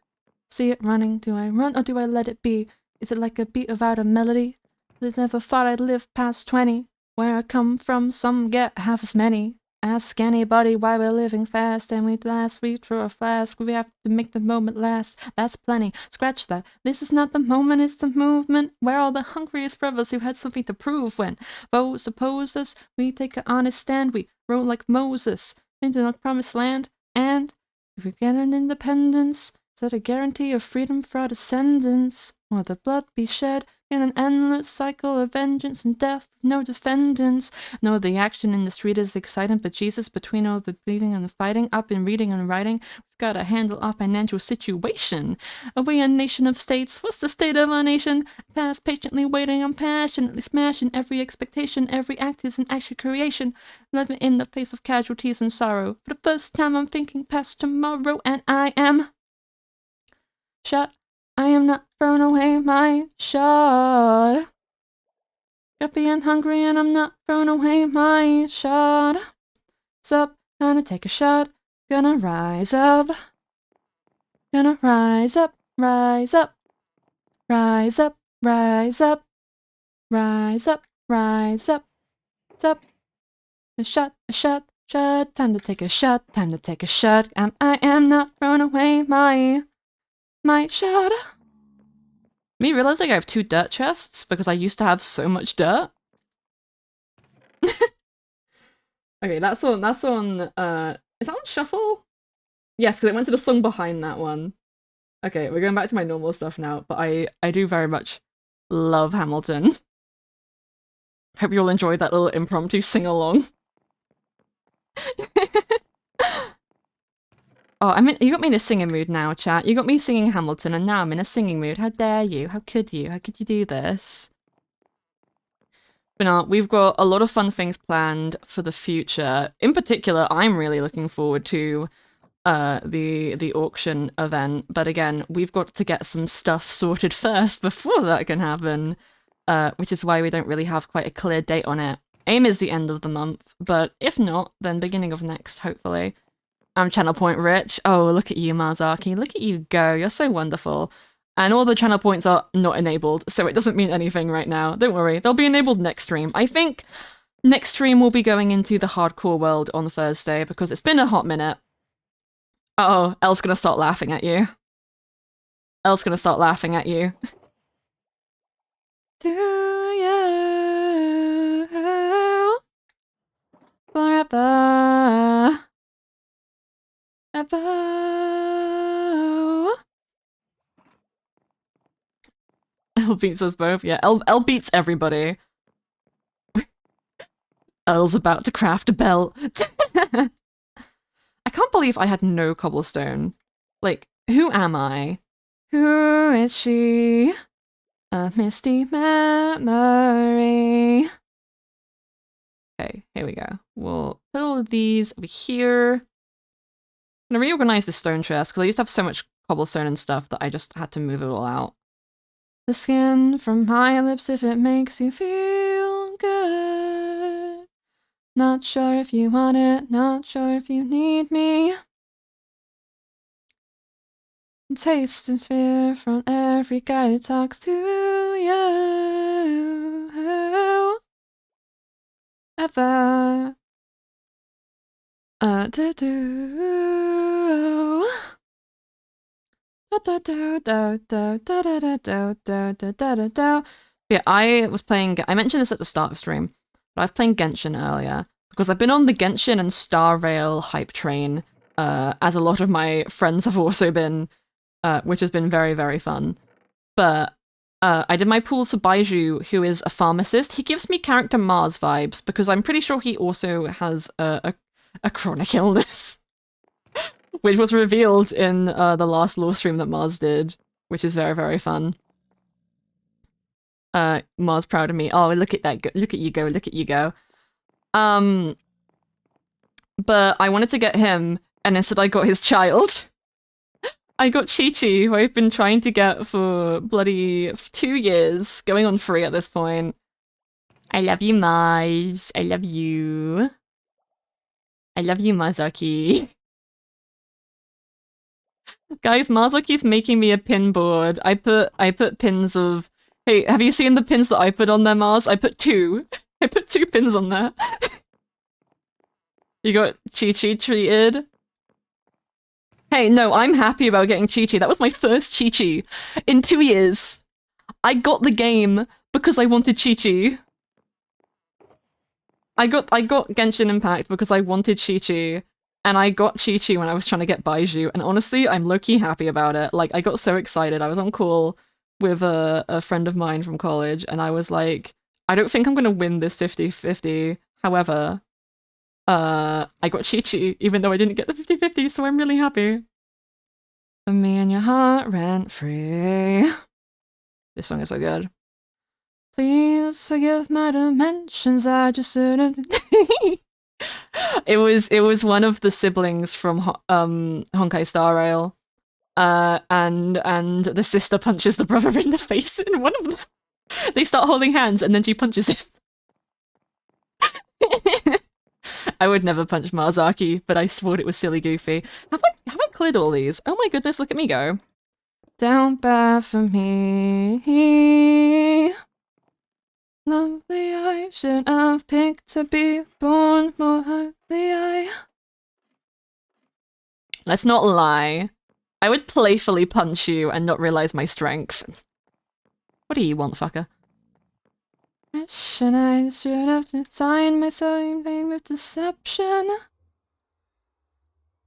See it running. Do I run or do I let it be? Is it like a beat without a melody? I never thought I'd live past 20. Where I come from, some get half as many. Ask anybody why we're living fast, and we last reach for a flask. We have to make the moment last. That's plenty. Scratch that. This is not the moment, it's the movement. Where are the hungriest brothers who had something to prove when foes oppose us? We take an honest stand. We roll like Moses into the promised land. And if we get an independence, is that a guarantee of freedom for our descendants? Will the blood be shed in an endless cycle of vengeance and death with no defendants? No, the action in the street is exciting, but Jesus, between all the bleeding and the fighting, I've been reading and writing. We've got to handle our financial situation. Are we a nation of states? What's the state of our nation? Past patiently waiting, I'm passionately smashing every expectation. Every act is an action creation. Living in the face of casualties and sorrow. For the first time, I'm thinking past tomorrow, and I am shot. I am not throwing away my shot. Happy and hungry, and I'm not throwing away my shot. Sup, gonna take a shot. Gonna rise up. Gonna rise up, rise up. Rise up, rise up. Rise up, rise up. Sup. A shot, shot. Time to take a shot, time to take a shot. I am not throwing away my shot. Me realizing I have 2 dirt chests because I used to have so much dirt. Okay, that's on, is that on shuffle? Yes, because it went to the song behind that one. Okay, we're going back to my normal stuff now, but I do very much love Hamilton. Hope you all enjoyed that little impromptu sing-along. Oh, you got me in a singing mood now, chat. You got me singing Hamilton, and now I'm in a singing mood. How dare you? How could you? How could you do this? But no, we've got a lot of fun things planned for the future. In particular, I'm really looking forward to the auction event. But again, we've got to get some stuff sorted first before that can happen, which is why we don't really have quite a clear date on it. Aim is the end of the month, but if not, then beginning of next, hopefully. I'm channel point rich. Oh, look at you, Marzaki. Look at you go. You're so wonderful. And all the channel points are not enabled, so it doesn't mean anything right now. Don't worry. They'll be enabled next stream. I think next stream will be going into the hardcore world on Thursday because it's been a hot minute. Uh-oh, Elle's gonna start laughing at you. Elle's gonna start laughing at you. Do you forever? Elle beats us both. Yeah, Elle beats everybody. Elle's about to craft a belt. I can't believe I had no cobblestone. Like, who am I? Who is she? A misty memory. Okay, here we go. We'll put all of these over here. I'm gonna reorganize the stone chest because I used to have so much cobblestone and stuff that I just had to move it all out. The skin from my lips if it makes you feel good. Not sure if you want it, not sure if you need me. Taste and fear from every guy who talks to you. Ever. Yeah, I was playing. I mentioned this at the start of stream, but I was playing Genshin earlier because I've been on the Genshin and Star Rail hype train, as a lot of my friends have also been, which has been very, very fun. But I did my pools for Baiju, who is a pharmacist. He gives me character Mars vibes because I'm pretty sure he also has a chronic illness, which was revealed in the last lore stream that Mars did, which is very, very fun. Mars proud of me. Oh, look at that! Look at you go! Look at you go! But I wanted to get him, and instead I got his child. I got Chi-Chi, who I've been trying to get for bloody 2 years, going on 3 at this point. I love you, Mars. I love you. I love you, Mazaki. Guys, Mazaki's making me a pin board. I put pins of... Hey, have you seen the pins that I put on there, Mars? I put 2. I put 2 pins on there. You got Chi-Chi treated? Hey, no, I'm happy about getting Chi-Chi. That was my first Chi-Chi in 2 years. I got the game because I wanted Chi-Chi. I got Genshin Impact because I wanted Chi-Chi. And I got Chi-Chi when I was trying to get Baiju, and honestly, I'm low-key happy about it. Like, I got so excited. I was on call with a friend of mine from college, and I was like, I don't think I'm gonna win this 50-50. However, I got Chi-Chi, even though I didn't get the 50-50, so I'm really happy. For me and your heart rent-free. This song is so good. Please forgive my dimensions, I just didn't... It was one of the siblings from Honkai Star Rail, and the sister punches the brother in the face in one of them. They start holding hands and then she punches him. I would never punch Marzaki, but I swore it was silly goofy. Have I cleared all these? Oh my goodness, look at me go. Down bad for me. Lovely, I should have picked to be born more ugly. Let's not lie. I would playfully punch you and not realize my strength. What do you want, fucker? I should have designed my soul in vain with deception.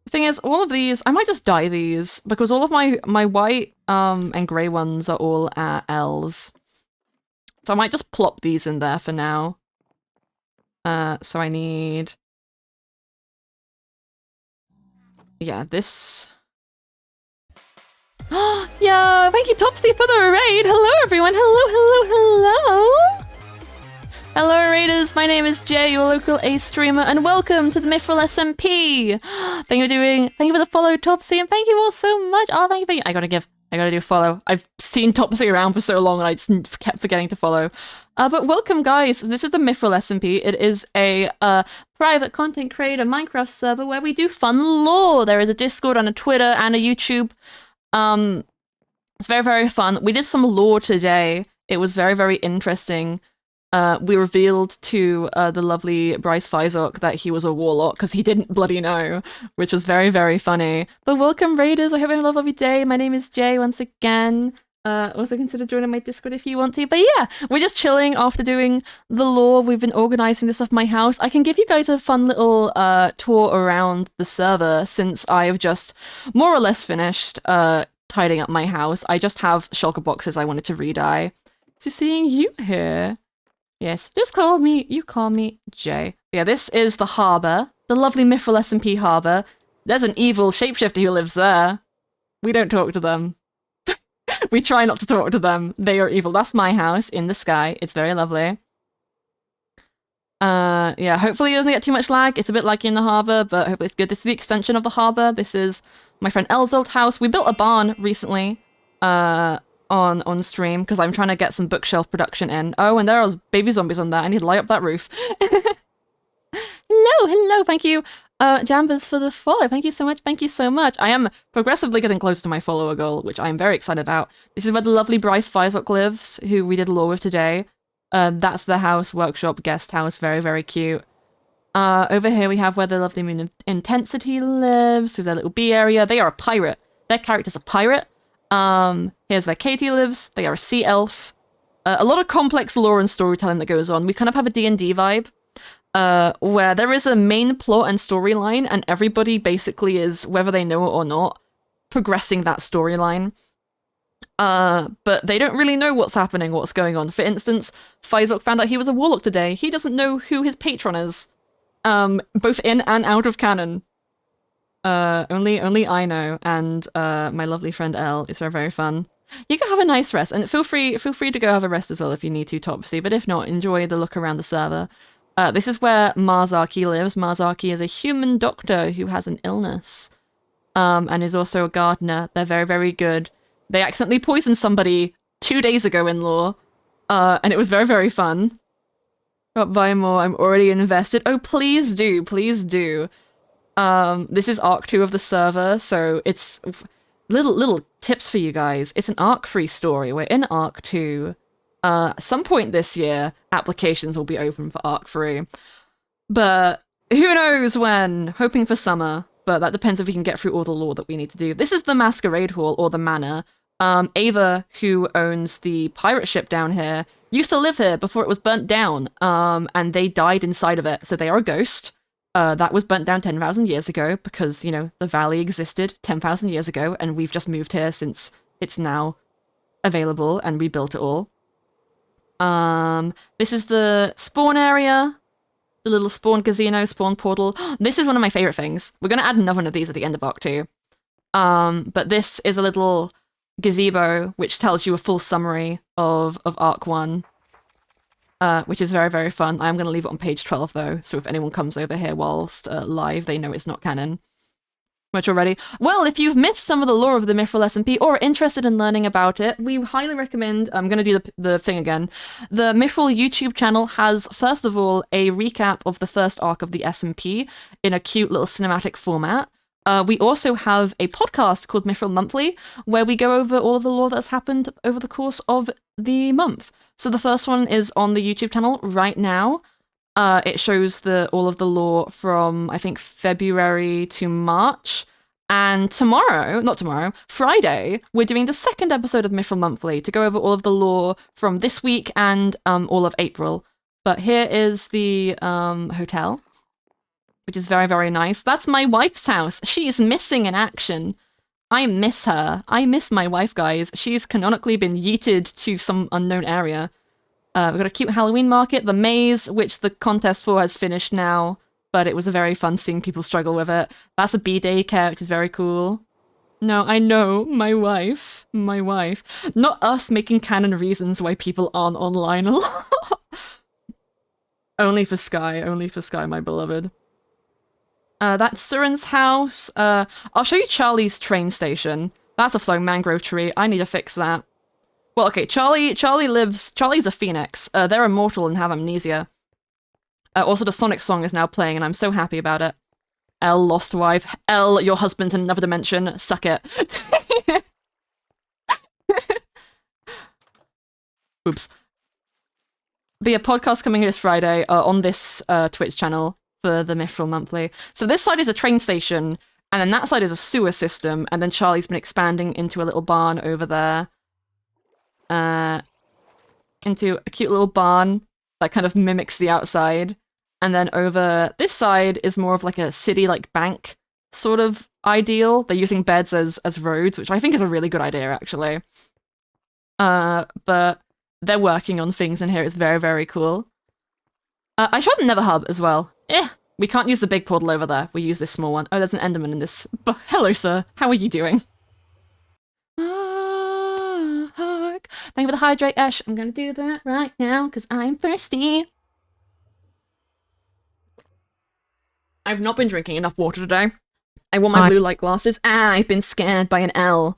The thing is, all of these, I might just dye these because all of my white and grey ones are all at L's. So I might just plop these in there for now. So I need... Yeah, this... Yeah, thank you Topsy for the raid! Hello everyone! Hello! Hello Raiders, my name is Jay, your local Ace streamer, and welcome to the Mythrill SMP! Thank you for the follow, Topsy, and thank you all so much! Oh, thank you. I gotta do a follow. I've seen Topsy around for so long and I just kept forgetting to follow. But welcome guys, this is the Mythrill SMP. It is a private content creator Minecraft server where we do fun lore. There is a Discord and a Twitter and a YouTube. It's very, very fun. We did some lore today. It was very, very interesting. We revealed to the lovely Bryce Fizok that he was a warlock because he didn't bloody know, which was very, very funny. But welcome Raiders, I hope you have a lovely day. My name is Jay once again. Also consider joining my Discord if you want to. But yeah, we're just chilling after doing the lore. We've been organizing this off my house. I can give you guys a fun little tour around the server since I've just more or less finished tidying up my house. I just have shulker boxes I wanted to re-dye. So seeing you here. Yes, you call me Jay. Yeah, this is the harbour. The lovely Mythrill SMP harbour. There's an evil shapeshifter who lives there. We don't talk to them. We try not to talk to them. They are evil. That's my house in the sky. It's very lovely. Yeah, hopefully it doesn't get too much lag. It's a bit laggy in the harbor, but hopefully it's good. This is the extension of the harbor. This is my friend Elle's old house. We built a barn recently, on stream, because I'm trying to get some bookshelf production in. Oh, and there are baby zombies on there. I need to light up that roof. Hello, thank you. Jambers for the follow. Thank you so much. Thank you so much. I am progressively getting closer to my follower goal, which I'm very excited about. This is where the lovely Bryce Firesock lives, who we did lore with today. That's the house, workshop, guest house. Very, very cute. Over here we have where the lovely Moon Intensity lives, with their little bee area. They are a pirate. Their character's a pirate. Here's where Katie lives. They are a sea elf. A lot of complex lore and storytelling that goes on. We kind of have a D&D vibe. Where there is a main plot and storyline, and everybody basically is, whether they know it or not, progressing that storyline. But they don't really know what's happening, what's going on. For instance, Fizok found out he was a warlock today. He doesn't know who his patron is. Both in and out of canon. Only I know, and my lovely friend Elle. It's very, very fun. You can have a nice rest, and feel free to go have a rest as well if you need to, Topsy, but if not, enjoy the look around the server. This is where Marzaki lives. Marzaki is a human doctor who has an illness, and is also a gardener. They're very, very good. They accidentally poisoned somebody 2 days ago in lore, and it was very, very fun. Got buy more, I'm already invested. Oh, please do, please do. This is Arc 2 of the server, so it's little tips for you guys. It's an Arc-free story. We're in Arc 2. Some point this year, applications will be open for Arc 3. But who knows when? Hoping for summer, but that depends if we can get through all the lore that we need to do. This is the Masquerade Hall, or the Manor. Ava, who owns the pirate ship down here, used to live here before it was burnt down, and they died inside of it, so they are a ghost. That was burnt down 10,000 years ago, because, you know, the valley existed 10,000 years ago, and we've just moved here since it's now available, and we built it all. This is the spawn area, the little spawn casino, spawn portal. This is one of my favorite things. We're gonna add another one of these at the end of Arc 2. But this is a little gazebo, which tells you a full summary of Arc 1, which is very, very fun. I'm gonna leave it on page 12 though, so if anyone comes over here whilst live, they know it's not canon. Much already. Well, if you've missed some of the lore of the Mythrill SMP or are interested in learning about it, we highly recommend, I'm going to do the thing again. The Mythrill YouTube channel has, first of all, a recap of the first arc of the SMP in a cute little cinematic format. We also have a podcast called Mythrill Monthly, where we go over all of the lore that's happened over the course of the month. So the first one is on the YouTube channel right now. It shows all of the lore from, I think, February to March. And Friday, we're doing the second episode of Mythrill Monthly to go over all of the lore from this week and all of April. But here is the hotel, which is very, very nice. That's my wife's house. She's missing in action. I miss her. I miss my wife, guys. She's canonically been yeeted to some unknown area. We've got a cute Halloween market, the maze, which the contest for has finished now, but it was a very fun seeing people struggle with it. That's a bee daycare, which is very cool. No, I know, my wife. Not us making canon reasons why people aren't online a lot. Only for Sky, my beloved. That's Surin's house. I'll show you Charlie's train station. That's a flowing mangrove tree. I need to fix that. Well, okay, Charlie's a phoenix. They're immortal and have amnesia. Also, the Sonic song is now playing, and I'm so happy about it. Elle, lost wife. Elle, your husband's in another dimension. Suck it. Oops. But yeah, podcast coming this Friday on this Twitch channel for the Mythrill Monthly. So this side is a train station, and then that side is a sewer system, and then Charlie's been expanding into a little barn over there. Into a cute little barn that kind of mimics the outside. And then over this side is more of like a city, like bank sort of ideal. They're using beds as roads, which I think is a really good idea, actually. But they're working on things in here. It's very, very cool. I showed the Nether Hub as well. We can't use the big portal over there. We use this small one. Oh, there's an Enderman in this. Hello, sir. How are you doing? Thank you for the hydrate, Ash. I'm gonna do that right now because I'm thirsty. I've not been drinking enough water today. I wore my blue light glasses. I've been scared by an L.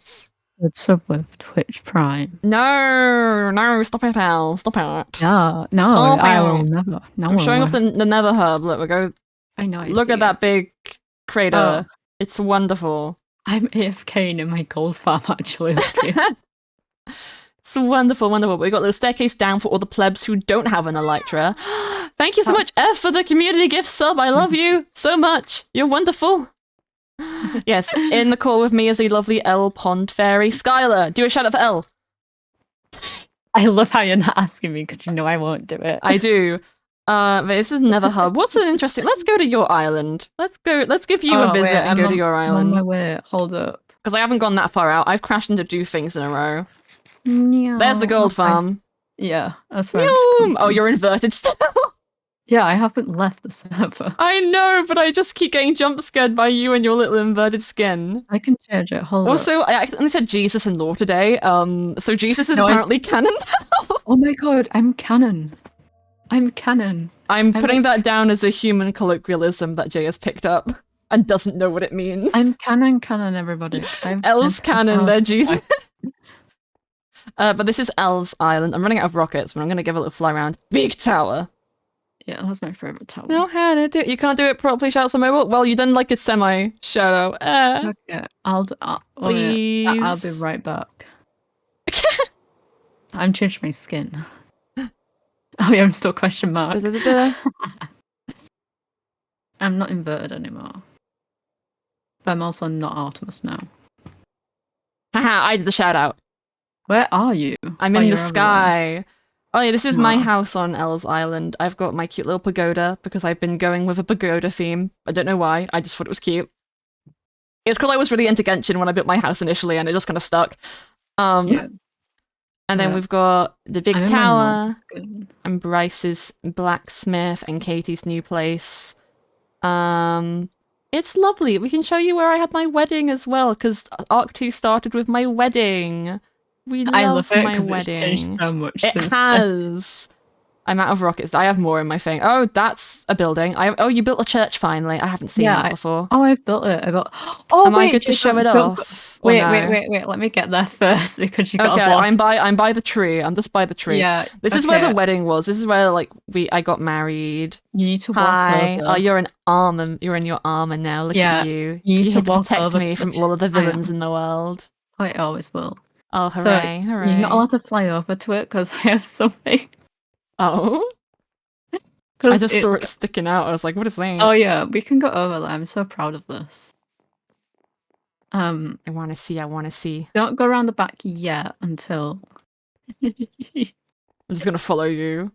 What's up with Twitch Prime? No, stop it, L. Stop it. No, Stop I it. will never. No, I'm showing off the Nether Hub. Look, we go. I know. Look at that big crater. Oh. It's wonderful. I'm AFKing in my gold farm, actually. It's wonderful, wonderful. We got a little staircase down for all the plebs who don't have an elytra. Thank you so much, F, for the community gift sub. I love you so much. You're wonderful. Yes, in the call with me is the lovely L Pond Fairy. Skylar, do a shout out for L. I love how you're not asking me because you know I won't do it. I do. But this is Nether Hub. What's an interesting... Let's go to your island. Let's give you a visit and go to your island. On my way. Hold up. Because I haven't gone that far out. I've crashed into 2 things in a row. Yeah. There's the gold farm. Yeah, that's right. Oh, you're inverted still. Yeah, I haven't left the server. I know, but I just keep getting jump scared by you and your little inverted skin. I can change it. Hold also, I accidentally said Jesus in lore today. So Jesus is apparently canon now. Oh my god, I'm canon. I'm canon. I'm putting that down as a human colloquialism that Jay has picked up and doesn't know what it means. I'm canon, everybody. L's canon, they're Jesus. But this is L's island. I'm running out of rockets, but I'm going to give a little fly around. Big tower. Yeah, that's my favorite tower. No, how to do it? You can't do it properly. Shout out some mobile. Well, you done like a semi shadow. Okay, I'll please. I'll be right back. I'm changing my skin. Oh yeah, I'm still question mark. I'm not inverted anymore. But I'm also not Artemis now. Haha, I did the shout out. Where are you? I'm in the sky. Oh yeah, this is my house on L's Island. I've got my cute little pagoda because I've been going with a pagoda theme. I don't know why, I just thought it was cute. It's because I was really into Genshin when I built my house initially and it just kind of stuck. And then we've got the big tower, and Bryce's blacksmith, and Katie's new place. It's lovely. We can show you where I had my wedding as well, because Arc 2 started with my wedding. I love my wedding. It's changed so much it has. I'm out of rockets. I have more in my thing. Oh, that's a building. Oh, you built a church finally. I haven't seen that before. I've built it. Am I good to show it off? Wait. Let me get there first because you got. Okay, I'm by the tree. I'm just by the tree. Yeah. This is where the wedding was. This is where I got married. You need to walk over. Oh, you're in armor. You're in your armor now. Look at you. You need to protect me from all of the villains in the world. I always will. Oh, hooray, hooray. You're not allowed to fly over to it because I have something. Oh? I just saw it sticking out. I was like, what is that? Oh yeah, we can go over there. I'm so proud of this. I want to see. Don't go around the back yet until... I'm just going to follow you.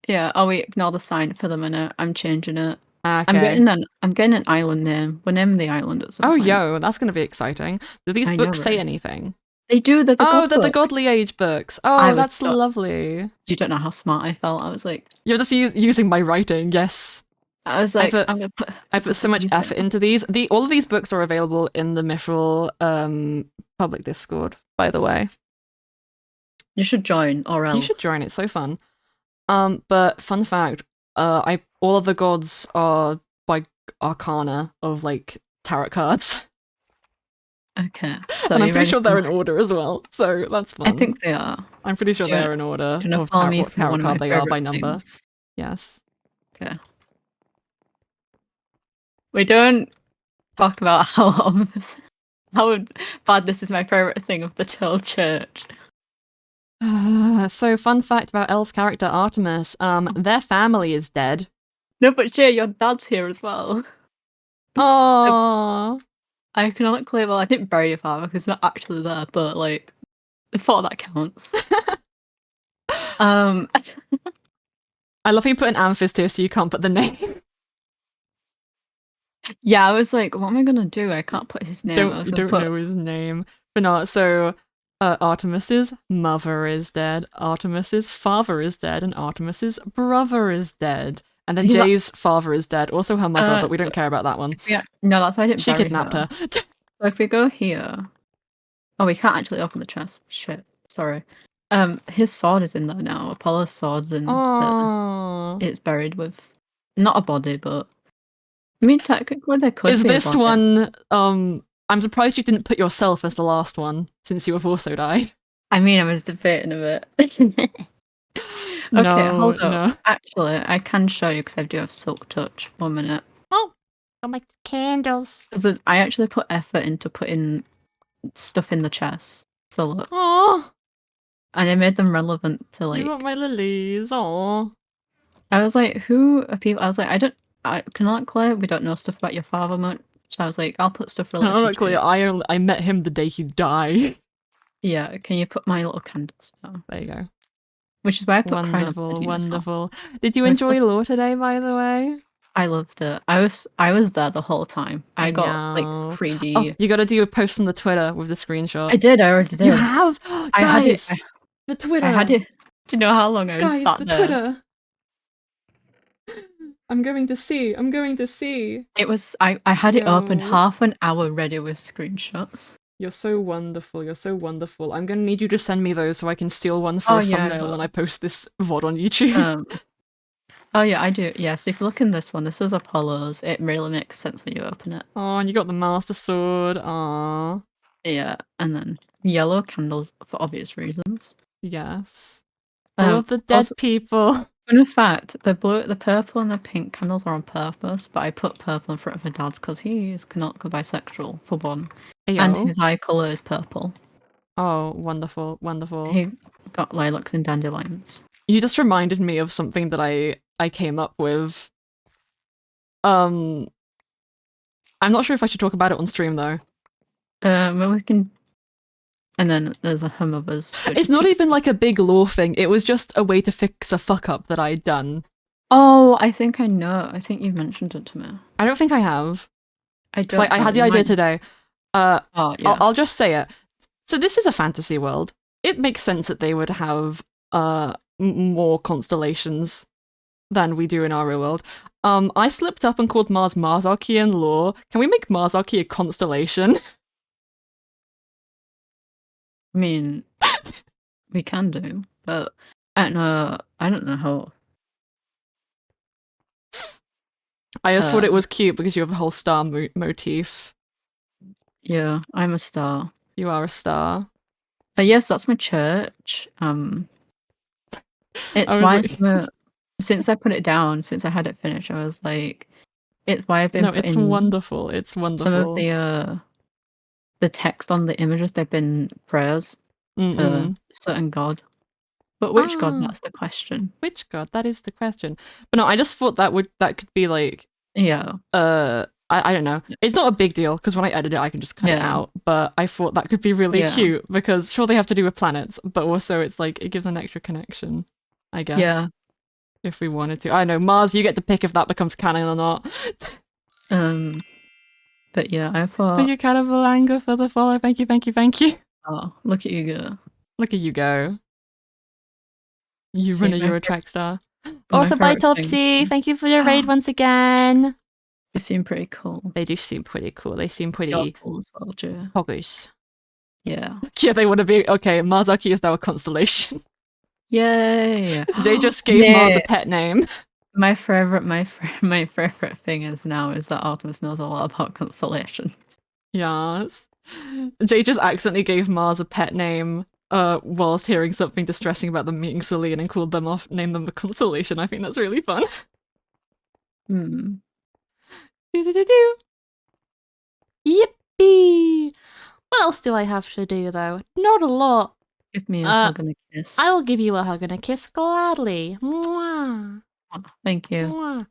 Yeah, we ignore the sign for the minute. I'm changing it. Okay. I'm getting an island name. We're naming the island at some point. Yo, that's going to be exciting. Do these books say anything? They do. They're the Godly Age books. Oh, that's lovely. You don't know how smart I felt. I was like... You're just using my writing, yes. I was like, I put so much effort into these. All of these books are available in the Mythrill public Discord, by the way. You should join, or else. You should join, it's so fun. But fun fact, all of the gods are by arcana of like tarot cards. Okay. So and I'm pretty sure they're in order as well, so that's fun. I think they are. I'm pretty sure they're in order. Do you know follow me what tarot card they are by number? Things? Yes. Okay. We don't talk about how bad this is my favorite thing of the Chill Church. So fun fact about Elle's character Artemis, their family is dead. No, but Jay, your dad's here as well. Oh. I cannot claim, well, I didn't bury your father because he's not actually there, but like, I thought that counts. I love how you put an amethyst here so you can't put the name. Yeah, I was like, what am I gonna do? I can't put his name. You don't know his name. But no, so Artemis's mother is dead, Artemis's father is dead, and Artemis's brother is dead. And then Jay's father is dead, also her mother, but we don't care about that one. Yeah, no, that's why I didn't She kidnapped her. So if we go here... Oh, we can't actually open the chest. Shit, sorry. His sword is in there now. Apollo's sword's in there. Oh, It's buried with not a body, but I mean technically there could is be this a body. one? I'm surprised you didn't put yourself as the last one, since you have also died. I mean, I was debating a bit. Okay, No, hold up. no. Actually, I can show you because I do have Silk Touch. 1 minute. Oh, I'll make the candles. Because I actually put effort into putting stuff in the chest. So look. Oh, And I made them relevant to you like. want my lilies? Oh, I was like, who are people? I was like, canonically, we don't know stuff about your father much. So I was like, I'll put stuff related to canonically, Jake. I met him the day he died. Yeah, can you put my little candles down? There you go. Which is why I put crying Wonderful, obsidian as well. wonderful. Did you enjoy lore today, by the way? I loved it. I was there the whole time. I got like know. 3D. Oh, you got to do a post on the Twitter with the screenshots. I did. I already did. You have, I had it. guys. The Twitter. I had it. Do you know how long I was Guys, sat the there? Twitter. I'm going to see. I'm going to see. It was. I had it open Yo. half an hour ready with screenshots. You're so wonderful. You're so wonderful. I'm going to need you to send me those so I can steal one for Oh, a yeah, I thumbnail will. when I post this VOD on YouTube. Oh yeah, I do. Yeah, so if you look in this one, this is Apollo's. It really makes sense when you open it. Oh, and you got the Master Sword. Aww. Yeah, and then yellow candles for obvious reasons. Yes. All of the dead Also, people. fun fact, the purple and the pink candles are on purpose, but I put purple in front of my dad's because he is canonical bisexual, for one. Ayo. And his eye colour is purple. Oh, wonderful, wonderful. He got lilacs and dandelions. You just reminded me of something that I came up with. I'm not sure if I should talk about it on stream though. Well, we can. And then there's a hum of us. It's not even like a big lore thing. It was just a way to fix a fuck up that I'd done. Oh, I think I know. I think you mentioned it to me. I don't think I have. I don't. Like I had the idea today. Oh yeah. I'll just say it. So this is a fantasy world. It makes sense that they would have more constellations than we do in our real world. I slipped up and called Mars Marsarchy in lore. Can we make Marsarchy a constellation? I mean, we can do, but I don't know how. I just thought it was cute because you have a whole star motif. Yeah, I'm a star. You are a star. Yes, that's my church. It's why since I put it down, since I had it finished, I was like, it's why I've been putting. It's wonderful. It's wonderful. Some of the text on the images, they've been prayers to a certain god. But which god? That's the question. Which god? That is the question. But no, I just thought that could be like, yeah. I don't know. It's not a big deal because when I edit it, I can just cut it out. But I thought that could be really cute because sure they have to do with planets, but also it's like it gives an extra connection, I guess. Yeah. If we wanted to, I know Mars, you get to pick if that becomes canon or not. But yeah, I thought. Thank you, Cannibal Anger, for the follow. Thank you, thank you, thank you. Oh, look at you go! Look at you go. You run a Eurotrack star. Also, bye, Topsy. Thank you for your raid once again. They seem pretty cool. They do seem pretty cool. They seem pretty cool as well, Joe. Poggers. Yeah. Yeah, they want to be okay. Marsarchy is now a constellation. Yay! Jay just gave Mars a pet name. My favorite thing is that Artemis knows a lot about constellations. Yes. Jay just accidentally gave Mars a pet name whilst hearing something distressing about them meeting Celine and called them off, named them a constellation. I think that's really fun. Yippee! What else do I have to do though? Not a lot. Give me a hug and a kiss. I will give you a hug and a kiss gladly. Mwah. Oh, thank you. Mwah.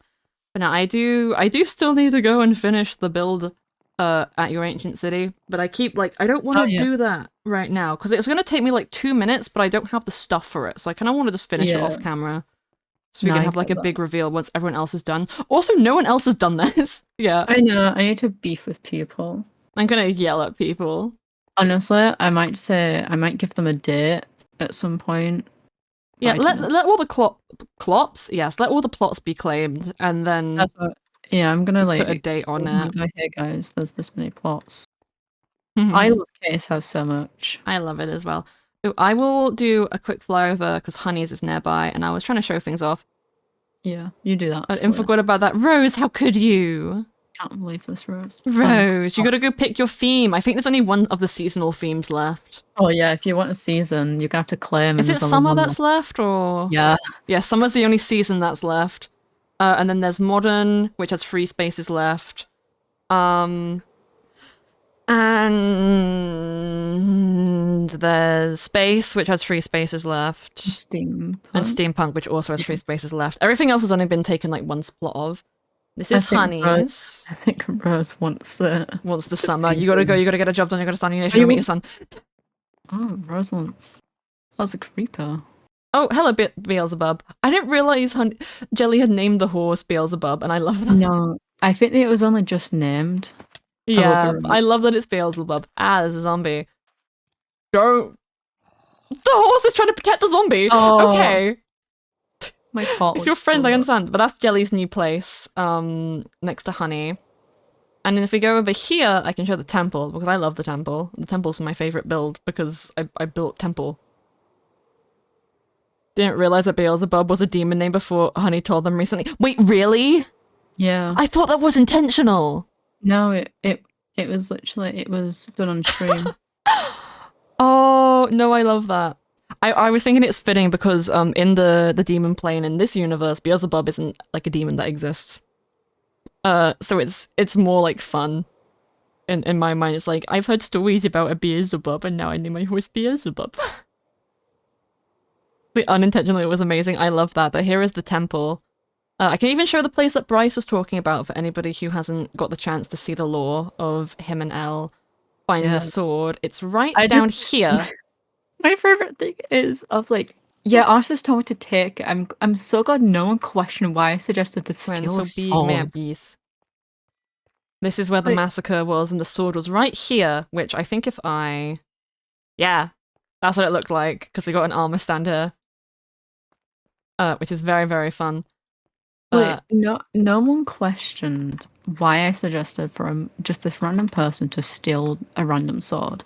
But no, I do still need to go and finish the build at your ancient city, but I keep like I don't want to do that right now because it's going to take me like 2 minutes, but I don't have the stuff for it, so I kind of want to just finish it off camera so we can have like a big reveal once everyone else is done. Also, no one else has done this. Yeah, I know. I need to beef with people. I'm gonna yell at people. Honestly, I might give them a date at some point. Yeah, let all the clops. Yes, let all the plots be claimed, and then I'm gonna like put a date on it. Like, hey guys, there's this many plots. I love Case House so much. I love it as well. I will do a quick flyover because Honey's is nearby, and I was trying to show things off. Yeah, you do that. I forgot about that. Rose, how could you? Can't believe this, Rose. Rose, you gotta go pick your theme. I think there's only one of the seasonal themes left. Oh yeah, if you want a season, you're gonna have to claim. Is it summer that's left, or? Yeah. Yeah, summer's the only season that's left. And then there's modern, which has 3 spaces left. And there's space, which has 3 spaces left. Steampunk. And steampunk, which also has 3 spaces left. Everything else has only been taken like one spot of. This is Honey's. I think Rose wants the summer. You gotta go, you gotta get a job done, you gotta start a nation, you gotta meet your son. Oh, Rose wants... That was a creeper. Oh, hello, Beelzebub. I didn't realize Jelly had named the horse Beelzebub, and I love that. No, I think it was only just named. Yeah, I love that it's Beelzebub. There's a zombie. Don't. The horse is trying to protect the zombie. Oh, okay. My fault. It's your friend, I understand. But that's Jelly's new place, next to Honey. And if we go over here, I can show the temple, because I love the temple. The temple's my favorite build, because I built temple. Didn't realize that Beelzebub was a demon name before Honey told them recently. Wait, really? Yeah. I thought that was intentional. No, it was literally, it was done on stream. Oh, no, I love that. I was thinking it's fitting because in the demon plane in this universe, Beelzebub isn't like a demon that exists. So it's more like fun. In my mind, it's like, I've heard stories about a Beelzebub and now I name my horse Beelzebub. Unintentionally, it was amazing. I love that. But here is the temple. I can even show the place that Bryce was talking about for anybody who hasn't got the chance to see the lore of him and Elle finding the sword. It's right down here. My favorite thing is, I was like, yeah, Arthur's told me to take it. I'm so glad no one questioned why I suggested to steal a sword. This is where the massacre was, and the sword was right here, which I think if I... Yeah, that's what it looked like, because we got an armor stand here. Which is very, very fun. Wait, no one questioned why I suggested for just this random person to steal a random sword.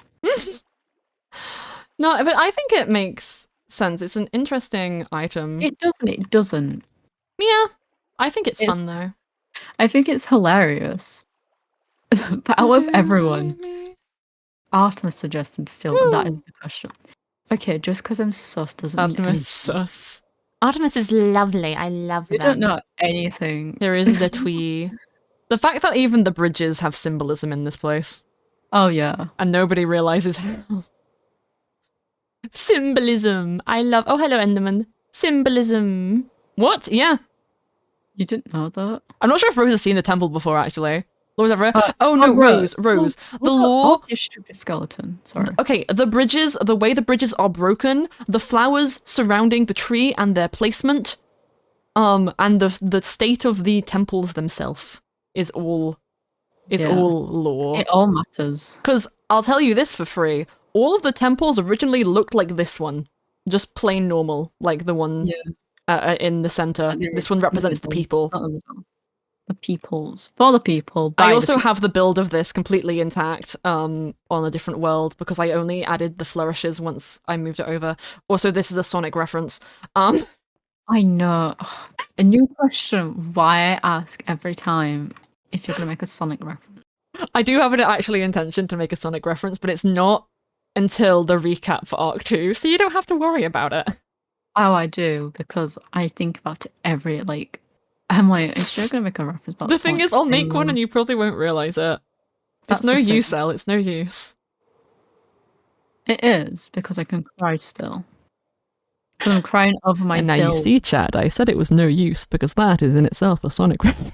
No, but I think it makes sense. It's an interesting item. It doesn't. Yeah, I think it's fun though. I think it's hilarious. But out of everyone, Artemis suggested still. That is the question. Okay, just because I'm sus doesn't mean Artemis sus. Artemis is lovely. I love that. You don't know anything. Here is the twee. The fact that even the bridges have symbolism in this place. Oh, yeah. And nobody realizes how. Symbolism. I love... Oh, hello, Enderman. Symbolism. What? Yeah. You didn't know that? I'm not sure if Rose has seen the temple before, actually. Oh no, Rose. The lore... Oh, you stupid skeleton. Sorry. Okay, the way the bridges are broken, the flowers surrounding the tree and their placement, and the state of the temples themselves is all lore. It all matters. Because I'll tell you this for free, all of the temples originally looked like this one. Just plain normal, like the one in the center. This one represents the people. The peoples. For the people. I also have the build of this completely intact on a different world because I only added the flourishes once I moved it over. Also, this is a Sonic reference. I know. A new question why I ask every time if you're going to make a Sonic reference. I do have an actually intention to make a Sonic reference, but it's not until the recap for Arc 2, so you don't have to worry about it. Oh, I do, because I think about it every, I'm like, is she going to make a reference about The thing is, I'll make one and you probably won't realise it. It's no use, Elle. It's no use. It is, because I can cry still. Because I'm crying over my And now you see, Chad, I said it was no use, because that is in itself a Sonic reference.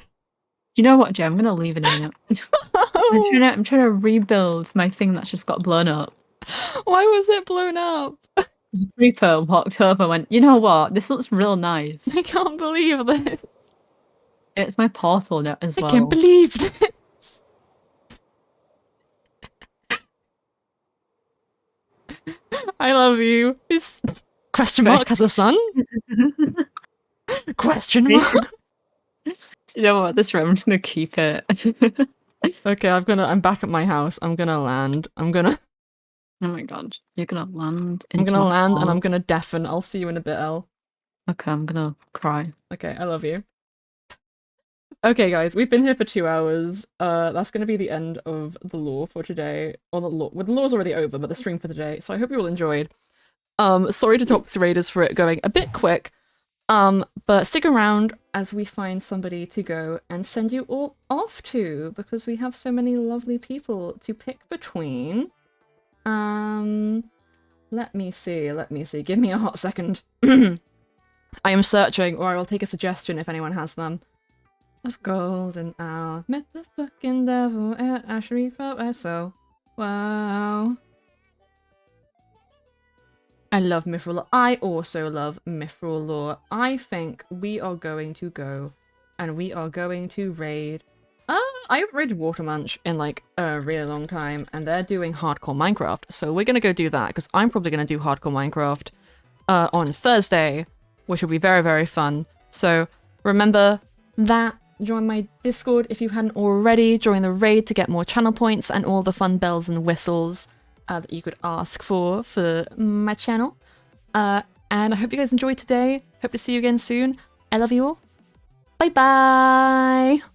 You know what, Jay? I'm going to leave it in it. I'm trying to rebuild my thing that's just got blown up. Why was it blown up? The creeper walked over and went, you know what? This looks real nice. I can't believe this. It's my portal now as well. I can't believe this. I love you. This question mark has a son? Question mark? You know what? This room, I'm just gonna keep it. Okay, I'm back at my house. I'm gonna land. Oh my god, you're gonna land I'm into gonna my land and I'm heart. gonna deafen. I'll see you in a bit, Elle. Okay, I'm gonna cry. Okay, I love you. Okay, guys, we've been here for 2 hours. That's gonna be the end of the lore for today. Or the lore. Well, the lore's already over, but the stream for today. So I hope you all enjoyed. Sorry to Toxic Raiders for it going a bit quick. But stick around as we find somebody to go and send you all off to, because we have so many lovely people to pick between. Let me see. Give me a hot second. I am searching, or I will take a suggestion if anyone has them. Of golden hour, met the fucking devil at Ashery so wow. I love Mythrill lore. I also love Mythrill lore. I think we are going to go and we are going to raid. I haven't raided Watermunch in like a really long time, and they're doing hardcore Minecraft, so we're gonna go do that because I'm probably gonna do hardcore Minecraft on Thursday, which will be very, very fun. So remember that. Join my Discord if you hadn't already. Join the raid to get more channel points and all the fun bells and whistles that you could ask for my channel. And I hope you guys enjoyed today. Hope to see you again soon. I love you all. Bye bye.